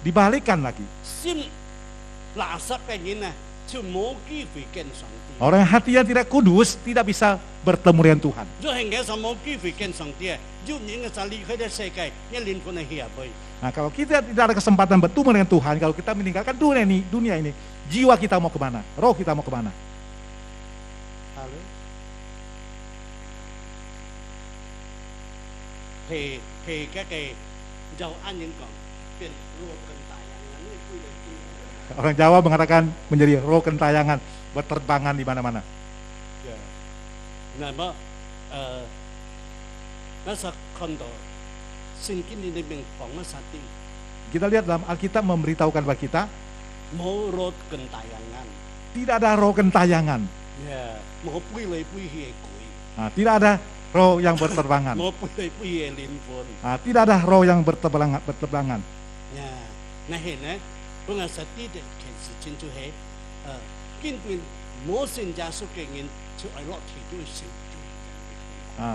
[SPEAKER 2] Dibalikkan lagi, orang yang hatinya tidak kudus tidak bisa bertemu dengan Tuhan. Kalau kita tidak ada kesempatan bertemu dengan Tuhan, kalau kita meninggalkan dunia ini, jiwa kita mau kemana? Roh kita mau kemana? Orang Jawa mengatakan menjadi roh gentayangan, berterbangan di mana-mana. Kita lihat dalam Alkitab memberitahukan kepada kita, tidak ada roh gentayangan. Tidak ada roh yang berterbangan. Tidak ada roh yang berterbangan.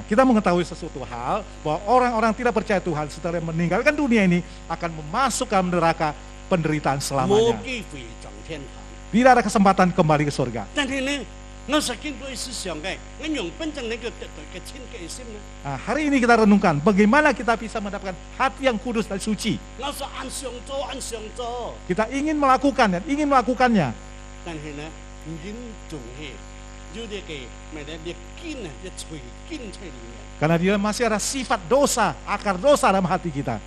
[SPEAKER 2] Kita mengetahui sesuatu hal bahwa orang-orang tidak percaya Tuhan setelah meninggalkan dunia ini akan memasukkan neraka penderitaan selamanya. Tidak ada kesempatan kembali ke surga. Hari ini kita renungkan bagaimana kita bisa mendapatkan hati yang kudus dan suci. Kita ingin melakukan dan ingin melakukannya. Karena dia masih ada sifat dosa, akar dosa dalam hati kita.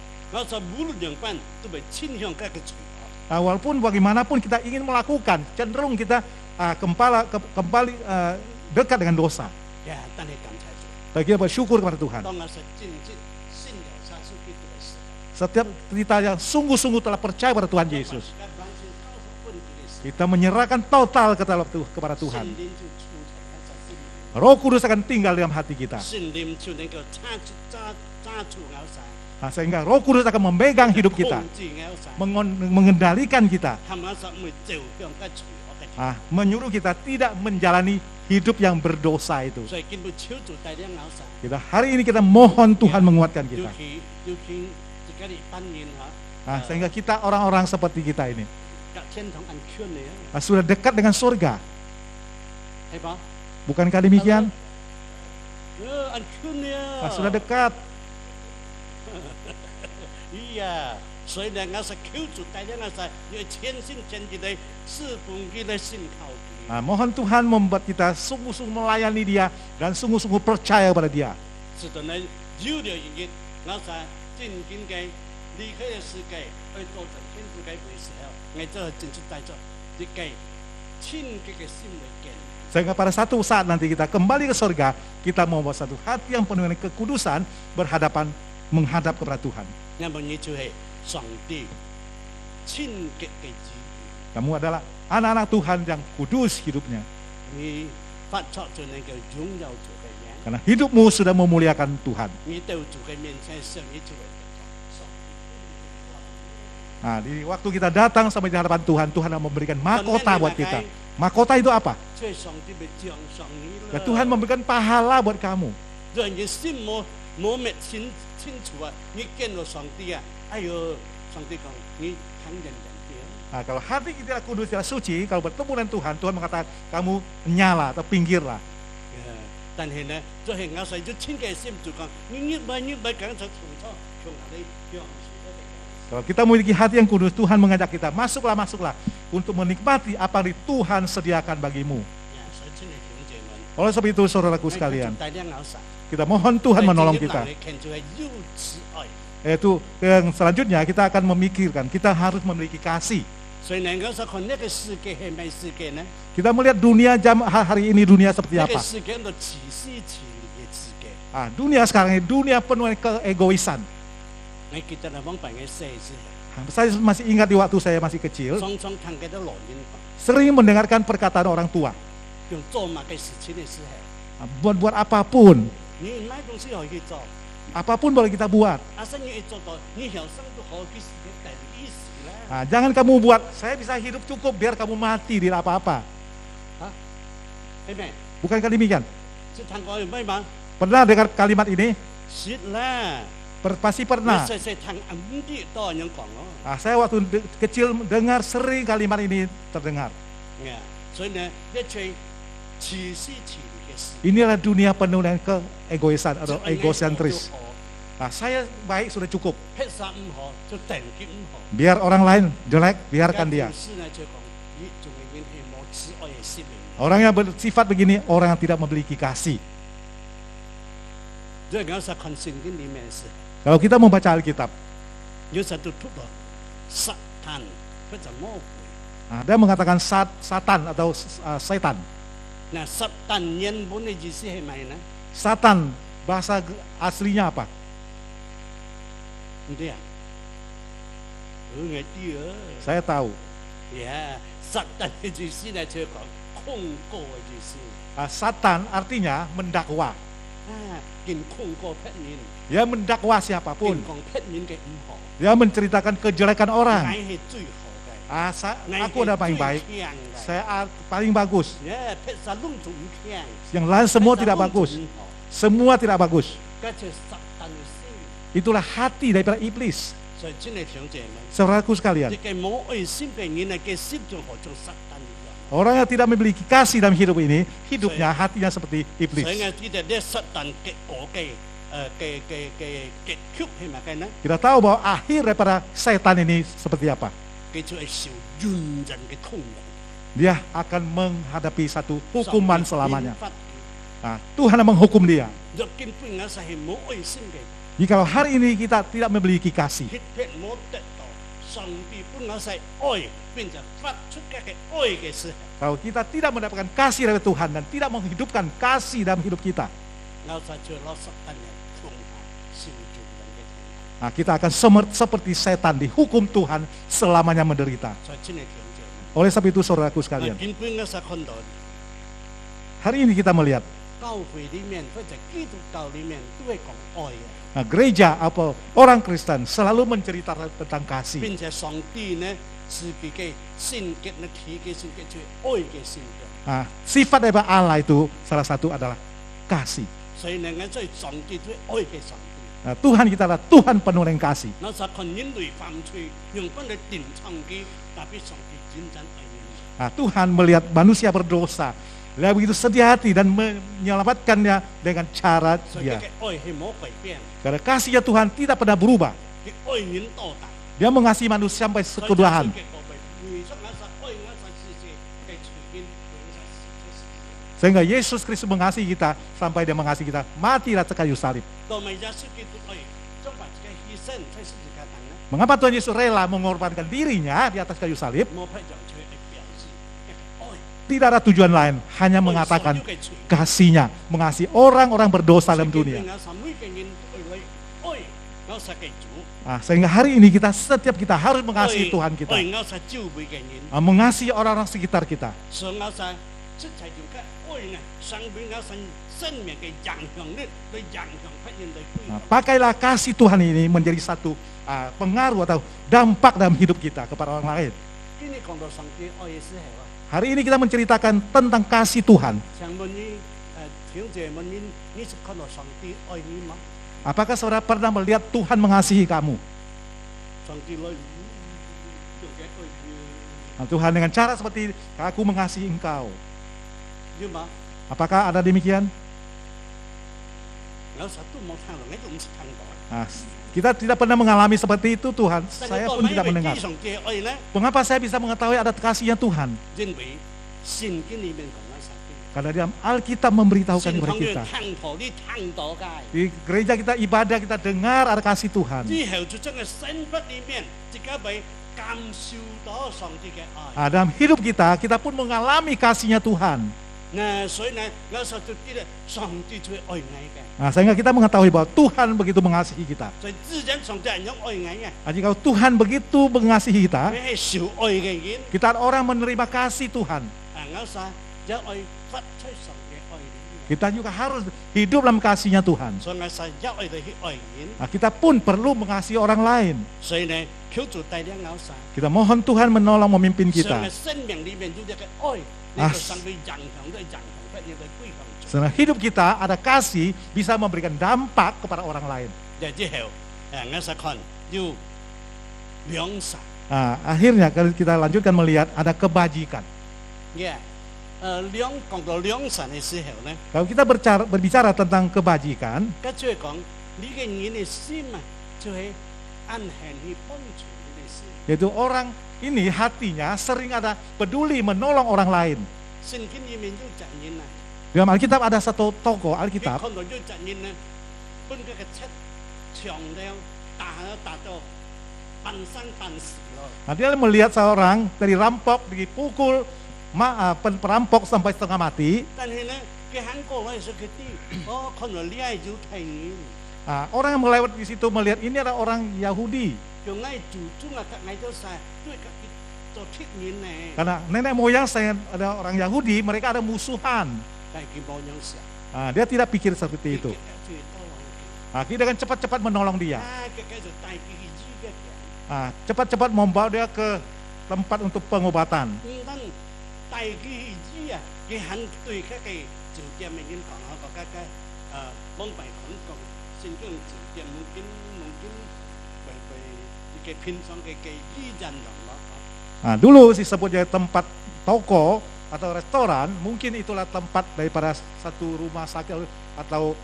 [SPEAKER 2] Walaupun bagaimanapun kita ingin melakukan, cenderung kita kembali dekat dengan dosa. Kita bersyukur kepada Tuhan. Setiap kita yang sungguh-sungguh telah percaya pada Tuhan Yesus, kita menyerahkan total kepada Tuhan. Roh Kudus akan tinggal dalam hati kita. Sehingga Roh Kudus akan memegang hidup kita, mengendalikan kita, menyuruh kita tidak menjalani hidup yang berdosa itu. Kita hari ini kita mohon Tuhan menguatkan kita. Sehingga kita orang-orang seperti kita ini sudah dekat dengan surga. Bukankah demikian? Sudah dekat.
[SPEAKER 1] Iya,
[SPEAKER 2] mohon Tuhan membuat kita sungguh-sungguh melayani Dia dan sungguh-sungguh percaya pada Dia. Sehingga pada satu saat nanti kita kembali ke surga, kita membawa satu hati yang penuh dengan kekudusan menghadap kepada Tuhan. Kamu adalah anak-anak Tuhan yang kudus hidupnya. Karena hidupmu sudah memuliakan Tuhan. Di waktu kita datang sampai di hadapan Tuhan, Tuhan akan memberikan mahkota buat kita. Mahkota itu apa? Ya, Tuhan memberikan pahala buat kamu. Kalau hati kita kudus, tidak suci, kalau bertemu dengan Tuhan, Tuhan mengatakan kamu nyala atau pinggirlah. Kalau kita memiliki hati yang kudus, Tuhan mengajak kita, masuklah untuk menikmati apa yang Tuhan sediakan bagimu. Oleh sebab itu saudaraku sekalian, kita mohon Tuhan menolong kita. Yaitu yang selanjutnya kita akan memikirkan, kita harus memiliki kasih. Kita melihat dunia hari ini dunia seperti apa. Dunia sekarang ini dunia penuh keegoisan. Saya masih ingat di waktu saya masih kecil, sering mendengarkan perkataan orang tua. Buat apapun, apapun boleh kita buat. Jangan kamu buat, saya bisa hidup cukup biar kamu mati tidak apa-apa. Bukankah demikian? Pernah dengar kalimat ini? Pasti pernah. Saya waktu kecil dengar sering kalimat ini terdengar. Inilah dunia penuh dengan keegoisan atau egosentris. Saya baik sudah cukup. Biar orang lain jelek, biarkan dia. Orang yang bersifat begini, orang yang tidak memiliki kasih. Kalau kita membaca Alkitab, dia mengatakan Satan atau setan. Satan bahasa aslinya apa? Saya tahu. Satan artinya mendakwa. Dia mendakwa siapapun. Dia menceritakan kejelekan orang. Aku udah paling baik, saya paling bagus. Yang lain semua tidak bagus. Semua tidak bagus. Itulah hati daripada iblis. Saudaraku sekalian, orang yang tidak memiliki kasih dalam hidup ini, hidupnya hatinya seperti iblis. Kita tahu bahwa akhir daripada setan ini seperti apa. Dia akan menghadapi satu hukuman selamanya. Tuhan menghukum dia. Jika hari ini kita tidak memiliki kasih, kalau kita tidak mendapatkan kasih dari Tuhan dan tidak menghidupkan kasih dalam hidup kita, kita akan seperti setan dihukum Tuhan selamanya menderita. Oleh sebab itu saudaraku sekalian, hari ini kita melihat Nah, gereja apa orang Kristen selalu menceritakan tentang kasih. Nah, sifat dari Allah itu salah satu adalah kasih. Nah, Tuhan kita adalah Tuhan penuh dengan kasih. Nah, Tuhan melihat manusia berdosa, dia begitu sedia hati dan menyelamatkannya dengan cara dia. Karena kasihnya Tuhan tidak pernah berubah. Dia mengasihi manusia sampai kesudahan. Sehingga Yesus Kristus mengasihi kita sampai dia mengasihi kita mati di atas kayu salib. Mengapa Tuhan Yesus rela mengorbankan dirinya di atas kayu salib? Tidak ada tujuan lain, hanya mengatakan kasihnya, mengasihi orang-orang berdosa dalam dunia. Nah, sehingga hari ini setiap kita harus mengasihi Tuhan kita, mengasihi orang-orang sekitar kita. Nah, pakailah kasih Tuhan ini menjadi satu pengaruh atau dampak dalam hidup kita kepada orang lain. Hari ini kita menceritakan tentang kasih Tuhan. Apakah saudara pernah melihat Tuhan mengasihi kamu? Nah, Tuhan dengan cara seperti aku mengasihi engkau. Apakah ada demikian? Nah, kita tidak pernah mengalami seperti itu Tuhan. Saya pun tidak mendengar. Mengapa saya bisa mengetahui ada kasihnya Tuhan? Karena di Alkitab memberitahukan kepada kita. Di gereja kita ibadah, kita dengar ada kasih Tuhan. Nah, dalam hidup kita, kita pun mengalami kasihnya Tuhan. Nah, sehingga kita mengetahui bahwa Tuhan begitu mengasihi kita. Nah, jika Tuhan begitu mengasihi kita, kita orang menerima kasih Tuhan. Kita juga harus hidup dalam kasihnya Tuhan. Nah, kita pun perlu mengasihi orang lain. Kita mohon Tuhan menolong memimpin kita. Setelah hidup kita ada kasih bisa memberikan dampak kepada orang lain. Nah, akhirnya kalau kita lanjutkan melihat ada kebajikan. Kalau kita berbicara tentang kebajikan, yaitu orang ini hatinya sering ada peduli menolong orang lain. Dalam Alkitab ada satu tokoh Alkitab. Nah, dia melihat seorang dari rampok dipukul perampok sampai setengah mati. Nah, orang yang melewat di situ melihat ini adalah orang Yahudi. Karena nenek moyang saya ada orang Yahudi, mereka ada musuhan. Nah, dia tidak pikir seperti itu. Nah, kita dengan cepat-cepat menolong dia. Nah, cepat-cepat membawa dia ke tempat untuk pengobatan. Nah, dulu disebutnya tempat toko atau restoran, mungkin itulah tempat daripada satu rumah sakit atau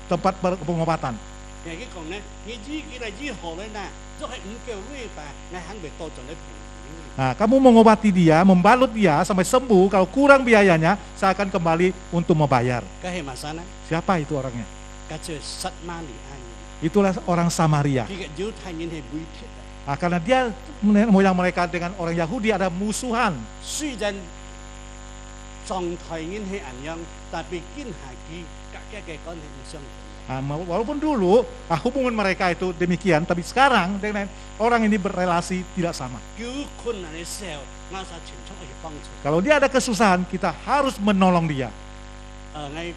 [SPEAKER 2] tempat pengobatan. Nah, kamu mengobati dia, membalut dia sampai sembuh. Kalau kurang biayanya, saya akan kembali untuk membayar. Siapa itu orangnya? Itulah orang Samaria. Nah, karena dia moyang mereka dengan orang Yahudi ada musuhan. Nah, walaupun dulu hubungan mereka itu demikian, tapi sekarang dengan orang ini berrelasi tidak sama. Kalau dia ada kesusahan, kita harus menolong dia.
[SPEAKER 1] ngay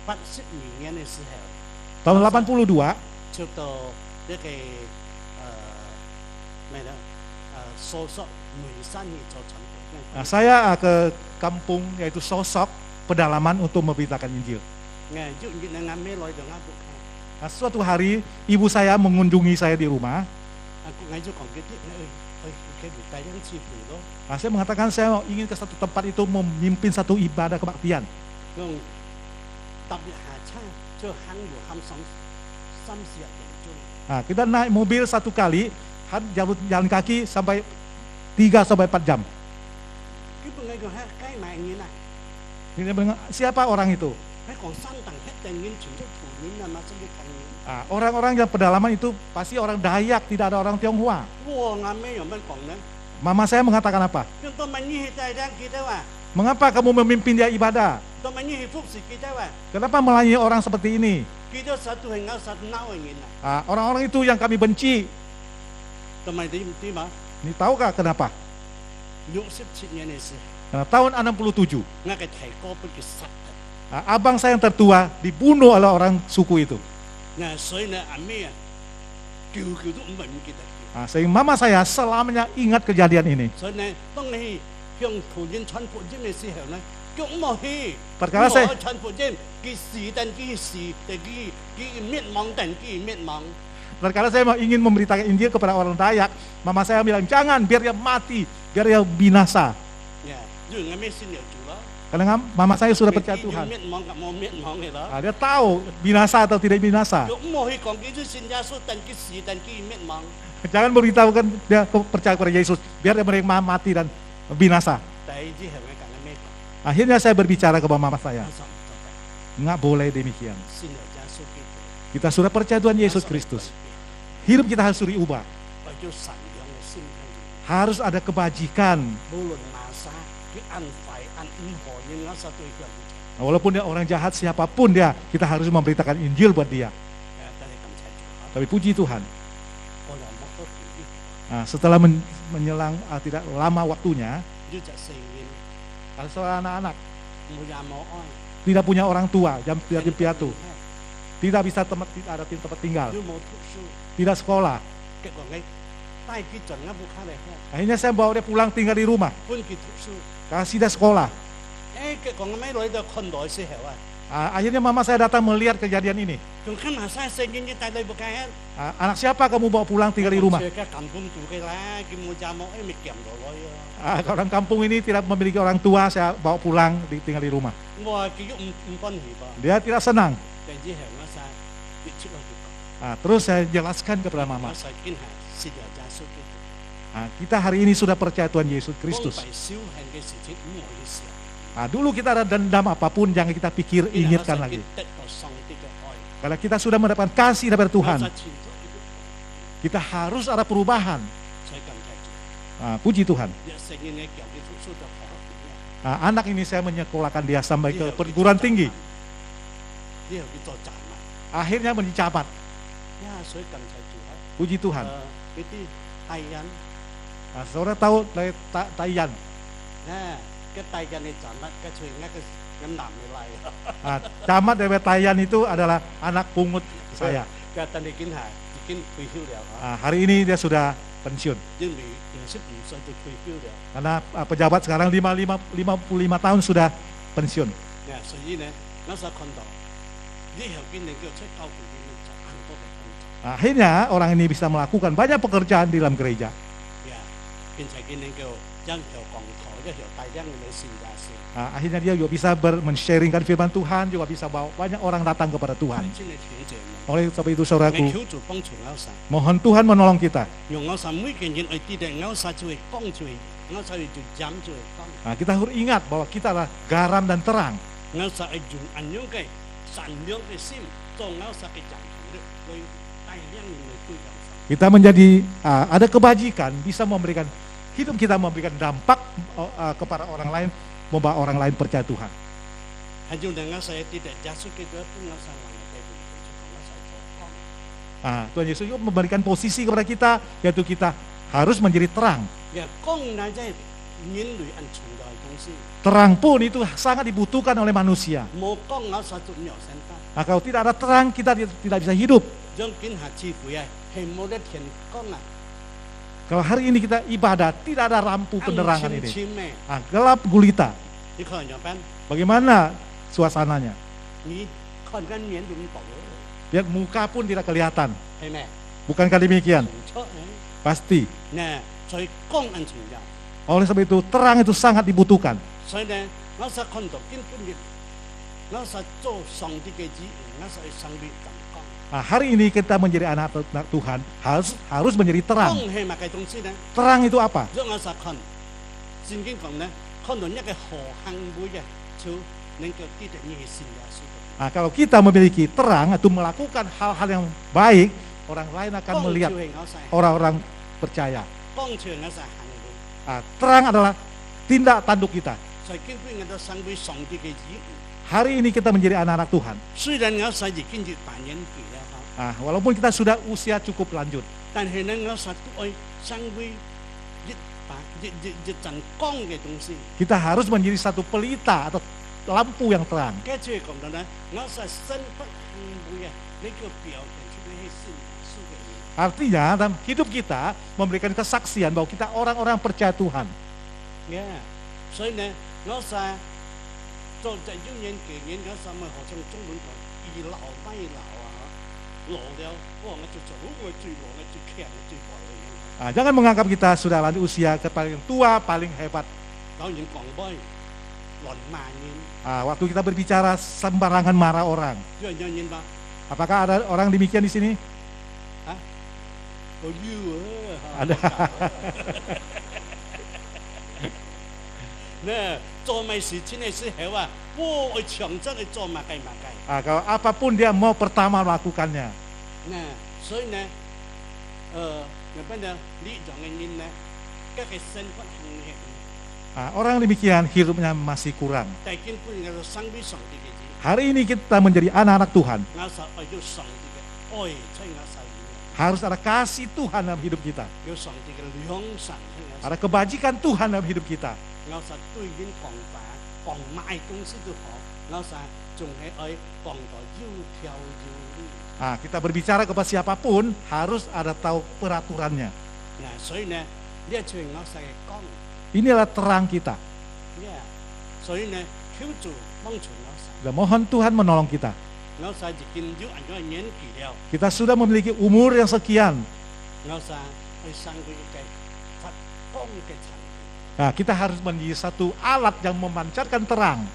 [SPEAKER 1] 80年嘅時候
[SPEAKER 2] tahun 82
[SPEAKER 1] 就到一個咩咧Sosok Muisan itu
[SPEAKER 2] saya ke kampung yaitu Sosok pedalaman untuk memberitakan Injil. Nah, suatu hari ibu saya mengunjungi saya di rumah. Nah, saya mengatakan saya ingin ke satu tempat itu memimpin satu ibadah kebaktian. Nah, kita naik mobil satu kali, jalan kaki sampai 3 sampai 4 jam. Siapa orang itu? Orang-orang yang pedalaman itu pasti orang Dayak, tidak ada orang Tionghoa. Mama saya mengatakan apa? Mengapa kamu memimpin dia ibadah? Kenapa melayani orang seperti ini? Orang-orang itu yang kami benci. Ini tahukah kenapa? Karena tahun 67 abang saya yang tertua dibunuh oleh orang suku itu. Sehingga mama saya selamanya ingat kejadian ini. Perkara saya ingin memberitakan Injil kepada orang Dayak, mama saya bilang jangan, biar dia mati, biar dia binasa. Karena mama saya sudah percaya Tuhan. Dia tahu binasa atau tidak binasa. Jangan beritahukan dia percaya kepada Yesus, biar dia mereka mati dan binasa. Akhirnya saya berbicara kepada mama saya, nggak boleh demikian. Kita sudah percaya Tuhan Yesus Kristus. Hidup kita harus diubah. Harus ada kebajikan. Walaupun dia orang jahat siapapun dia, kita harus memberitakan Injil buat dia. Tapi puji Tuhan. Nah, setelah menjelang tidak lama waktunya, ada seorang anak-anak tidak punya orang tua, yatim piatu, tidak bisa ada tempat tinggal, tidak sekolah. Akhirnya saya bawa dia pulang tinggal di rumah, kasih dia sekolah. Akhirnya mama saya datang melihat kejadian ini. Anak siapa kamu bawa pulang tinggal di rumah? Orang kampung ini tidak memiliki orang tua, saya bawa pulang tinggal di rumah. Dia tidak senang. Terus saya jelaskan kepada mama. Kita hari ini sudah percaya Tuhan Yesus Kristus. Dulu kita ada dendam apapun, jangan kita pikir, ingatkan lagi. Kalau kita sudah mendapatkan kasih dari Tuhan, kita harus ada perubahan. Puji Tuhan. Anak ini saya menyekolahkan dia sampai ke perguruan tinggi. Akhirnya menjadi camat. Puji Tuhan. Saudara tahu Taiyan? Camat dari Taiyan itu adalah anak pungut saya. Hari ini dia sudah pensiun. Karena pejabat sekarang 55 tahun sudah pensiun. Akhirnya orang ini bisa melakukan banyak pekerjaan di dalam gereja. Akhirnya dia juga bisa men-sharingkan firman Tuhan, juga bisa bawa banyak orang datang kepada Tuhan. Oleh sebab itu saudaraku, mohon Tuhan menolong kita. Kita harus ingat bahwa kita adalah garam dan terang. Kita menjadi ada kebajikan, bisa memberikan hidup kita, memberikan dampak kepada orang lain, membawa orang lain percaya Tuhan. Tuhan Yesus juga memberikan posisi kepada kita, yaitu kita harus menjadi terang. Terang pun itu sangat dibutuhkan oleh manusia. Nah, kalau tidak ada terang, kita tidak bisa hidup. Kalau hari ini kita ibadah, tidak ada lampu penerangan ini. Nah, gelap gulita. Bagaimana suasananya? Lihat muka pun tidak kelihatan. Bukankah demikian? Pasti. Oleh sebab itu, terang itu sangat dibutuhkan. Nah, hari ini kita menjadi anak Tuhan harus menjadi terang. Terang itu apa? Nah, kalau kita memiliki terang itu melakukan hal-hal yang baik, orang lain akan melihat, orang-orang percaya. Nah, terang adalah tindak tanduk kita. Hari ini kita menjadi anak-anak Tuhan. Nah, walaupun kita sudah usia cukup lanjut, kita harus menjadi satu pelita atau lampu yang terang. Artinya dalam hidup kita memberikan kesaksian bahwa kita orang-orang percaya Tuhan. Nah, jangan menganggap kita sudah lanjut usia, paling tua, paling hebat. Waktu kita berbicara sembarangan marah orang. Apakah ada orang demikian di sini? Ada. Kalau apapun dia mau pertama melakukannya. Orang demikian hidupnya masih kurang. Hari ini kita menjadi anak-anak Tuhan. Harus ada kasih Tuhan dalam hidup kita. Ada kebajikan Tuhan dalam hidup kita. Nah, kita berbicara kepada siapapun harus ada tahu peraturannya. Inilah terang kita. Dan mohon Tuhan menolong kita. Kita sudah memiliki umur yang sekian. Nah, kita harus menjadi satu alat yang memancarkan terang.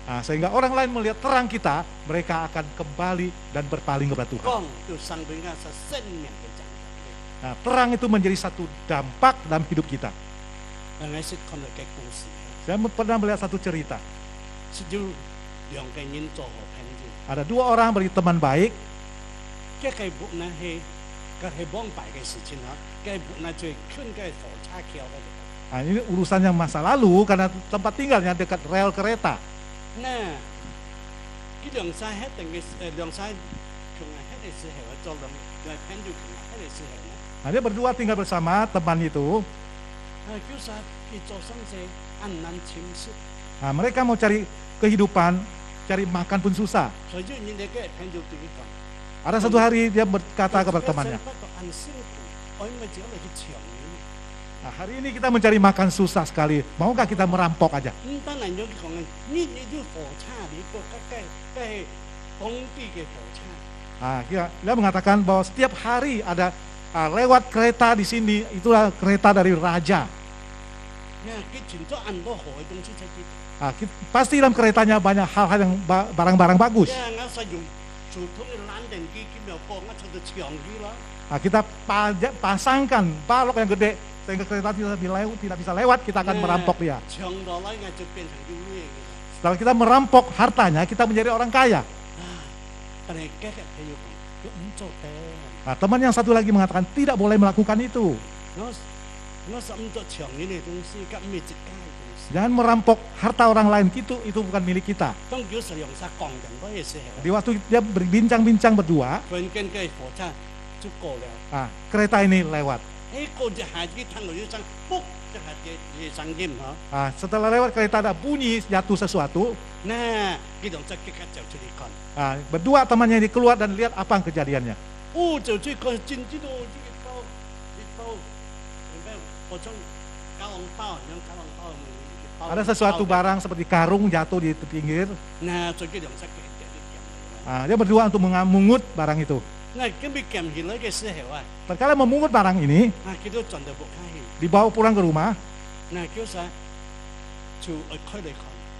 [SPEAKER 2] Nah, sehingga orang lain melihat terang kita, mereka akan kembali dan berpaling kepada Tuhan. Nah, terang itu menjadi satu dampak dalam hidup kita. Saya pernah melihat satu cerita. Ada dua orang beri teman baik. Nah, ini urusan yang masa lalu karena tempat tinggalnya dekat rel kereta. Nah, dia berdua tinggal bersama teman itu. Nah, mereka mau cari kehidupan, cari makan pun susah. Ada satu hari dia berkata kepada temannya, nah, hari ini kita mencari makan susah sekali, maukah kita merampok aja? Nah, dia mengatakan bahwa setiap hari ada lewat kereta di sini, itulah kereta dari raja. Nah, pasti dalam keretanya banyak hal-hal yang barang-barang bagus. Nah, kita pasangkan balok yang gede sehingga kereta tidak bisa lewat, kita akan merampok dia. Setelah kita merampok hartanya, kita menjadi orang kaya. Nah, teman yang satu lagi mengatakan tidak boleh melakukan itu. Jangan merampok harta orang lain, itu bukan milik kita. Di waktu dia berbincang-bincang berdua, kereta ini lewat. Setelah lewat kereta ada bunyi jatuh sesuatu. Berdua temannya ini keluar dan lihat apa kejadiannya. Ada sesuatu barang seperti karung jatuh di pinggir. Dia berdua untuk mengungut barang itu. Terkala memungut barang ini, dibawa pulang ke rumah.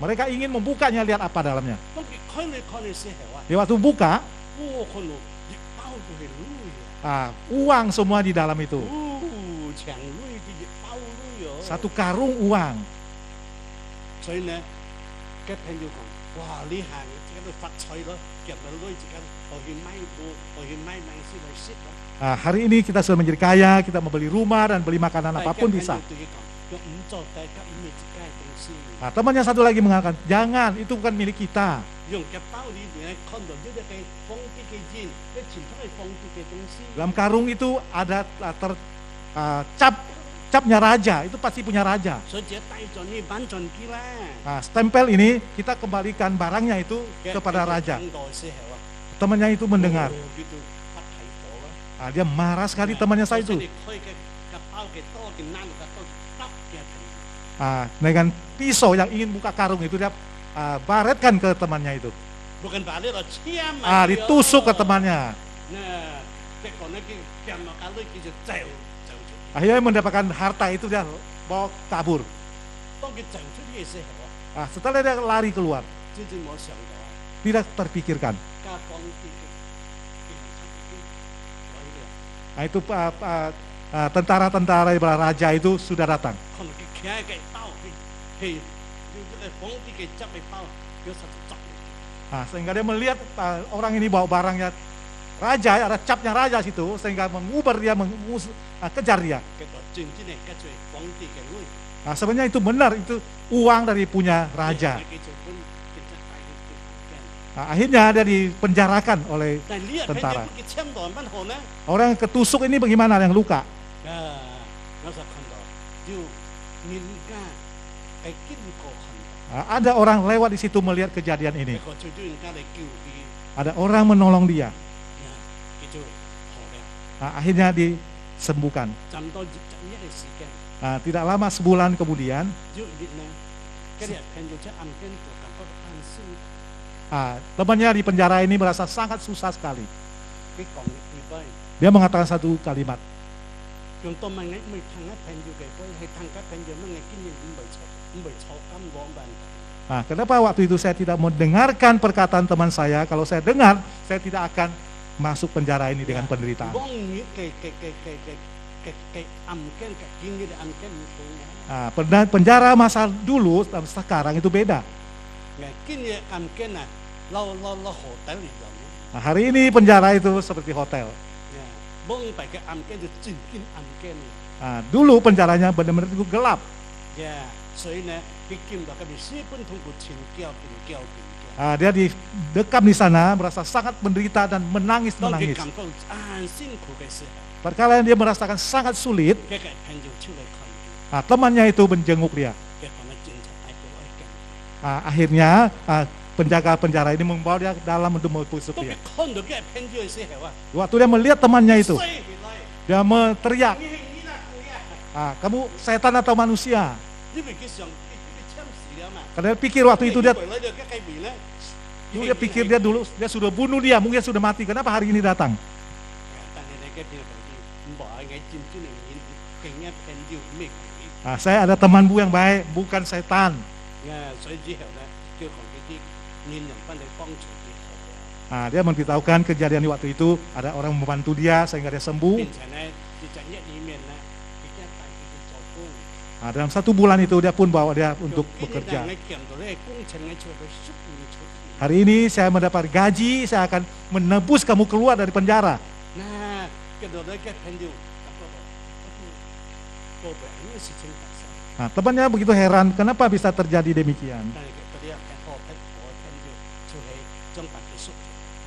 [SPEAKER 2] Mereka ingin membukanya, lihat apa dalamnya. Di waktu buka, uang semua di dalam itu. Satu karung uang. Hari ini kita sudah menjadi kaya, kita membeli rumah dan beli makanan apapun bisa. Temannya satu lagi mengatakan, jangan, itu bukan milik kita. Dalam karung itu ada capnya raja, itu pasti punya raja. Stempel ini kita kembalikan barangnya itu kepada raja. Temannya itu mendengar. Dia marah sekali temannya saya itu. Dengan pisau yang ingin buka karung itu dia baretkan ke temannya itu.
[SPEAKER 1] Bukan baret,
[SPEAKER 2] ditusuk ke temannya. Akhirnya mendapatkan harta itu dia bawa kabur. Setelah dia lari keluar, tidak terpikirkan. Itu tentara-tentara raja itu sudah datang. Sehingga dia melihat orang ini bawa barangnya raja, ada capnya raja situ, sehingga mengubar dia, kejar dia. Sebenarnya itu benar, itu uang dari punya raja. Akhirnya dia dipenjarakan oleh tentara. Orang yang ketusuk ini bagaimana, yang luka? Ada orang lewat di situ melihat kejadian ini. Ada orang menolong dia. Akhirnya disembuhkan. Tidak lama, sebulan kemudian, temannya di penjara ini merasa sangat susah sekali. Dia mengatakan satu kalimat. Kenapa waktu itu saya tidak mendengarkan perkataan teman saya? Kalau saya dengar, saya tidak akan masuk penjara ini dengan penderitaan. Penjara masa dulu dan sekarang itu beda. Hari ini penjara itu seperti hotel. Dulu penjaranya benar-benar gelap. Dia didekam di sana, merasa sangat menderita dan menangis. Perkara dia merasakan sangat sulit, temannya itu menjenguk dia. Akhirnya penjaga penjara ini membawa dia ke dalam untuk membusuk dia. Waktu dia melihat temannya itu, dia teriak, kamu setan atau manusia? Karena dia pikir waktu itu dia pikir dia sudah bunuh dia, mungkin sudah mati. Kenapa hari ini datang? Saya ada teman bu yang baik, bukan setan. Dia memberitahukan kejadian di waktu itu, ada orang membantu dia sehingga dia sembuh. Dalam 1 bulan itu dia pun bawa dia untuk bekerja. Hari ini saya mendapat gaji, saya akan menebus kamu keluar dari penjara. Temannya begitu heran, kenapa bisa terjadi demikian?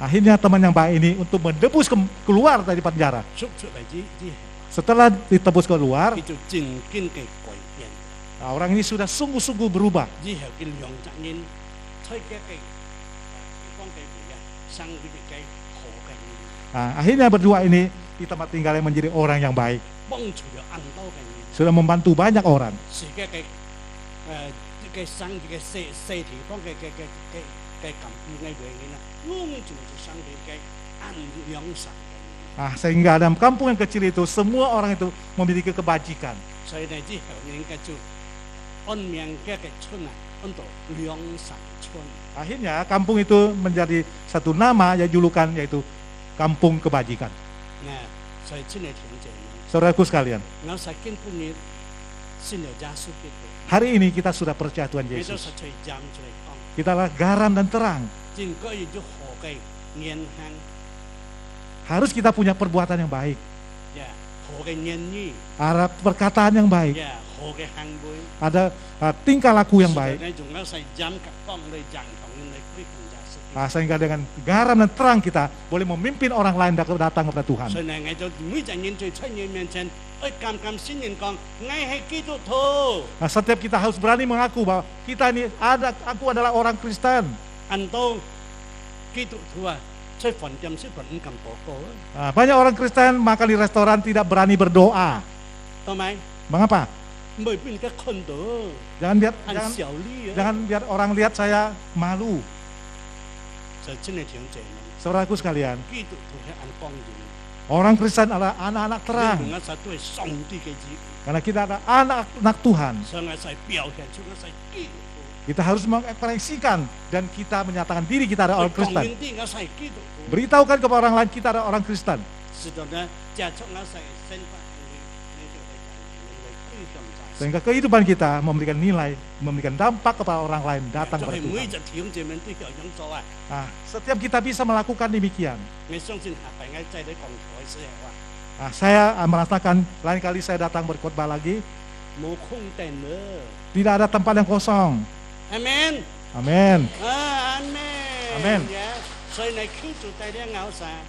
[SPEAKER 2] Akhirnya teman yang baik ini untuk menebus keluar dari penjara. Setelah ditebus keluar, orang ini sudah sungguh-sungguh berubah. Akhirnya berdua ini di tempat tinggal yang menjadi orang yang baik. Sudah membantu banyak orang. Sehingga dalam kampung yang kecil itu semua orang itu memiliki kebajikan. Akhirnya kampung itu menjadi satu nama ya julukan, yaitu kampung kebajikan. Saudaraku sekalian, hari ini kita sudah percaya Tuhan Yesus. Kita adalah garam dan terang. Harus kita punya perbuatan yang baik, ada perkataan yang baik, ada tingkah laku yang baik. Sehingga dengan garam dan terang kita boleh memimpin orang lain datang kepada Tuhan. Setiap kita harus berani mengaku bahwa aku adalah orang Kristen. Banyak orang Kristen makan di restoran tidak berani berdoa. Mengapa? Jangan biar orang lihat saya malu. Saudaraku sekalian, orang Kristen adalah anak-anak terang. Karena kita adalah anak-anak Tuhan. Kita harus mengekspresikan dan kita menyatakan diri kita adalah orang Kristen. Beritahukan kepada orang lain kita adalah orang Kristen. Sehingga kehidupan kita memberikan nilai, memberikan dampak kepada orang lain datang kepada Tuhan. Setiap kita bisa melakukan demikian. Saya merasakan lain kali saya datang berkhotbah lagi, tidak ada tempat yang kosong.
[SPEAKER 3] Amin.
[SPEAKER 2] Amin.
[SPEAKER 3] Amin.
[SPEAKER 2] Amin.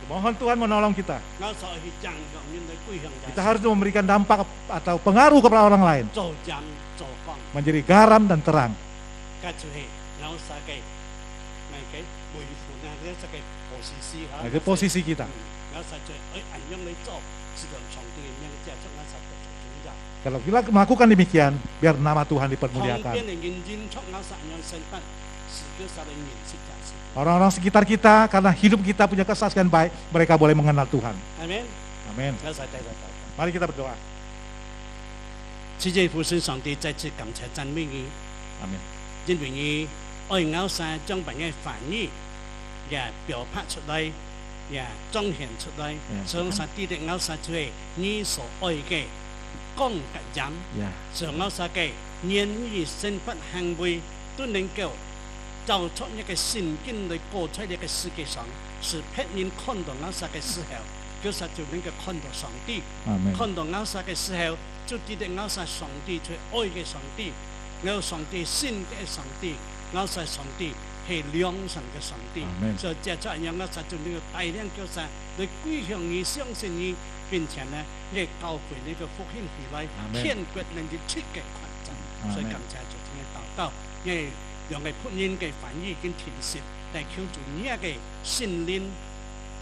[SPEAKER 2] Mohon Tuhan menolong kita. Kita harus memberikan dampak atau pengaruh kepada orang lain. Menjadi garam dan terang. Itu posisi kita. Kalau kita melakukan demikian, biar nama Tuhan dipermuliakan. Orang-orang sekitar kita, karena hidup kita punya kesaksian baik, mereka boleh mengenal Tuhan.
[SPEAKER 3] Amin.
[SPEAKER 2] Amin. Mari kita berdoa. Amin.
[SPEAKER 3] 因為你愛咬晒將病嘅反應也表達出來，也彰顯出來，將晒啲嘅咬晒出嚟，你所愛嘅講嘅人，將咬晒嘅言語身份行為都能夠造出一個聖經嚟過出呢個世界上，是別人看到咬晒嘅時候，其實就能夠看到上帝，看到咬晒嘅時候，就知道咬晒上帝最愛嘅上帝。咬上帝信嘅上帝，咬晒上帝係良善嘅上帝，所以借助樣咬晒就呢個大量叫晒，你歸向你相信你，並且呢，你教會呢個福音起來，天國能夠出嘅擴展，所以感謝主嘅禱告，因為讓嘅福音嘅反應跟提示，嚟求主呢嘅聖靈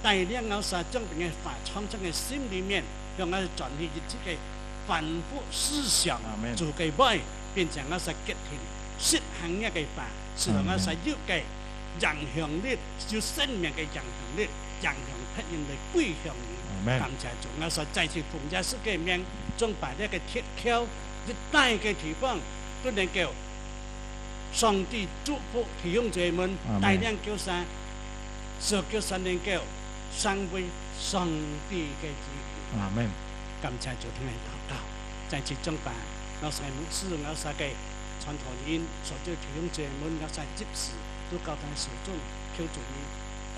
[SPEAKER 3] 大量咬晒將嘅法創造嘅心裡面，讓我轉移自己反覆思想，做嘅愛。變成我實結合實行一個法，是讓我實要嘅影響力，要生命嘅影響力，影響別人嚟歸向你。感謝主，我實在是奉耶穌嘅名，將把呢個鐵橋一大嘅地方都能夠上帝祝福弟兄姐妹，大量叫晒，所叫神能夠成為上帝嘅子民。
[SPEAKER 2] 阿門。
[SPEAKER 3] 感謝主，聽你禱告，再次將把。我晒牧師，我晒嘅傳道人，所做弟兄姐妹，我晒執事都交喺手中，求主你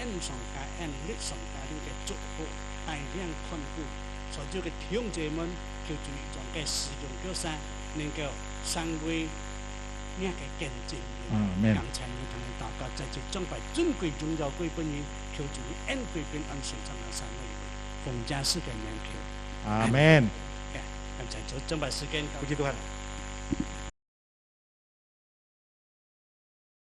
[SPEAKER 3] 恩上加恩，力上加力嘅祝福，大量看顧，所做嘅弟兄姐妹，求主將嘅使用叫晒，能夠成為呢個見證人。感謝你同你禱告，再次將把尊貴榮耀歸俾你，求主恩对平安顺畅的三位奉家世的名求。
[SPEAKER 2] Amin.
[SPEAKER 3] Ya, kan saya coba sekian.
[SPEAKER 2] Puji Tuhan.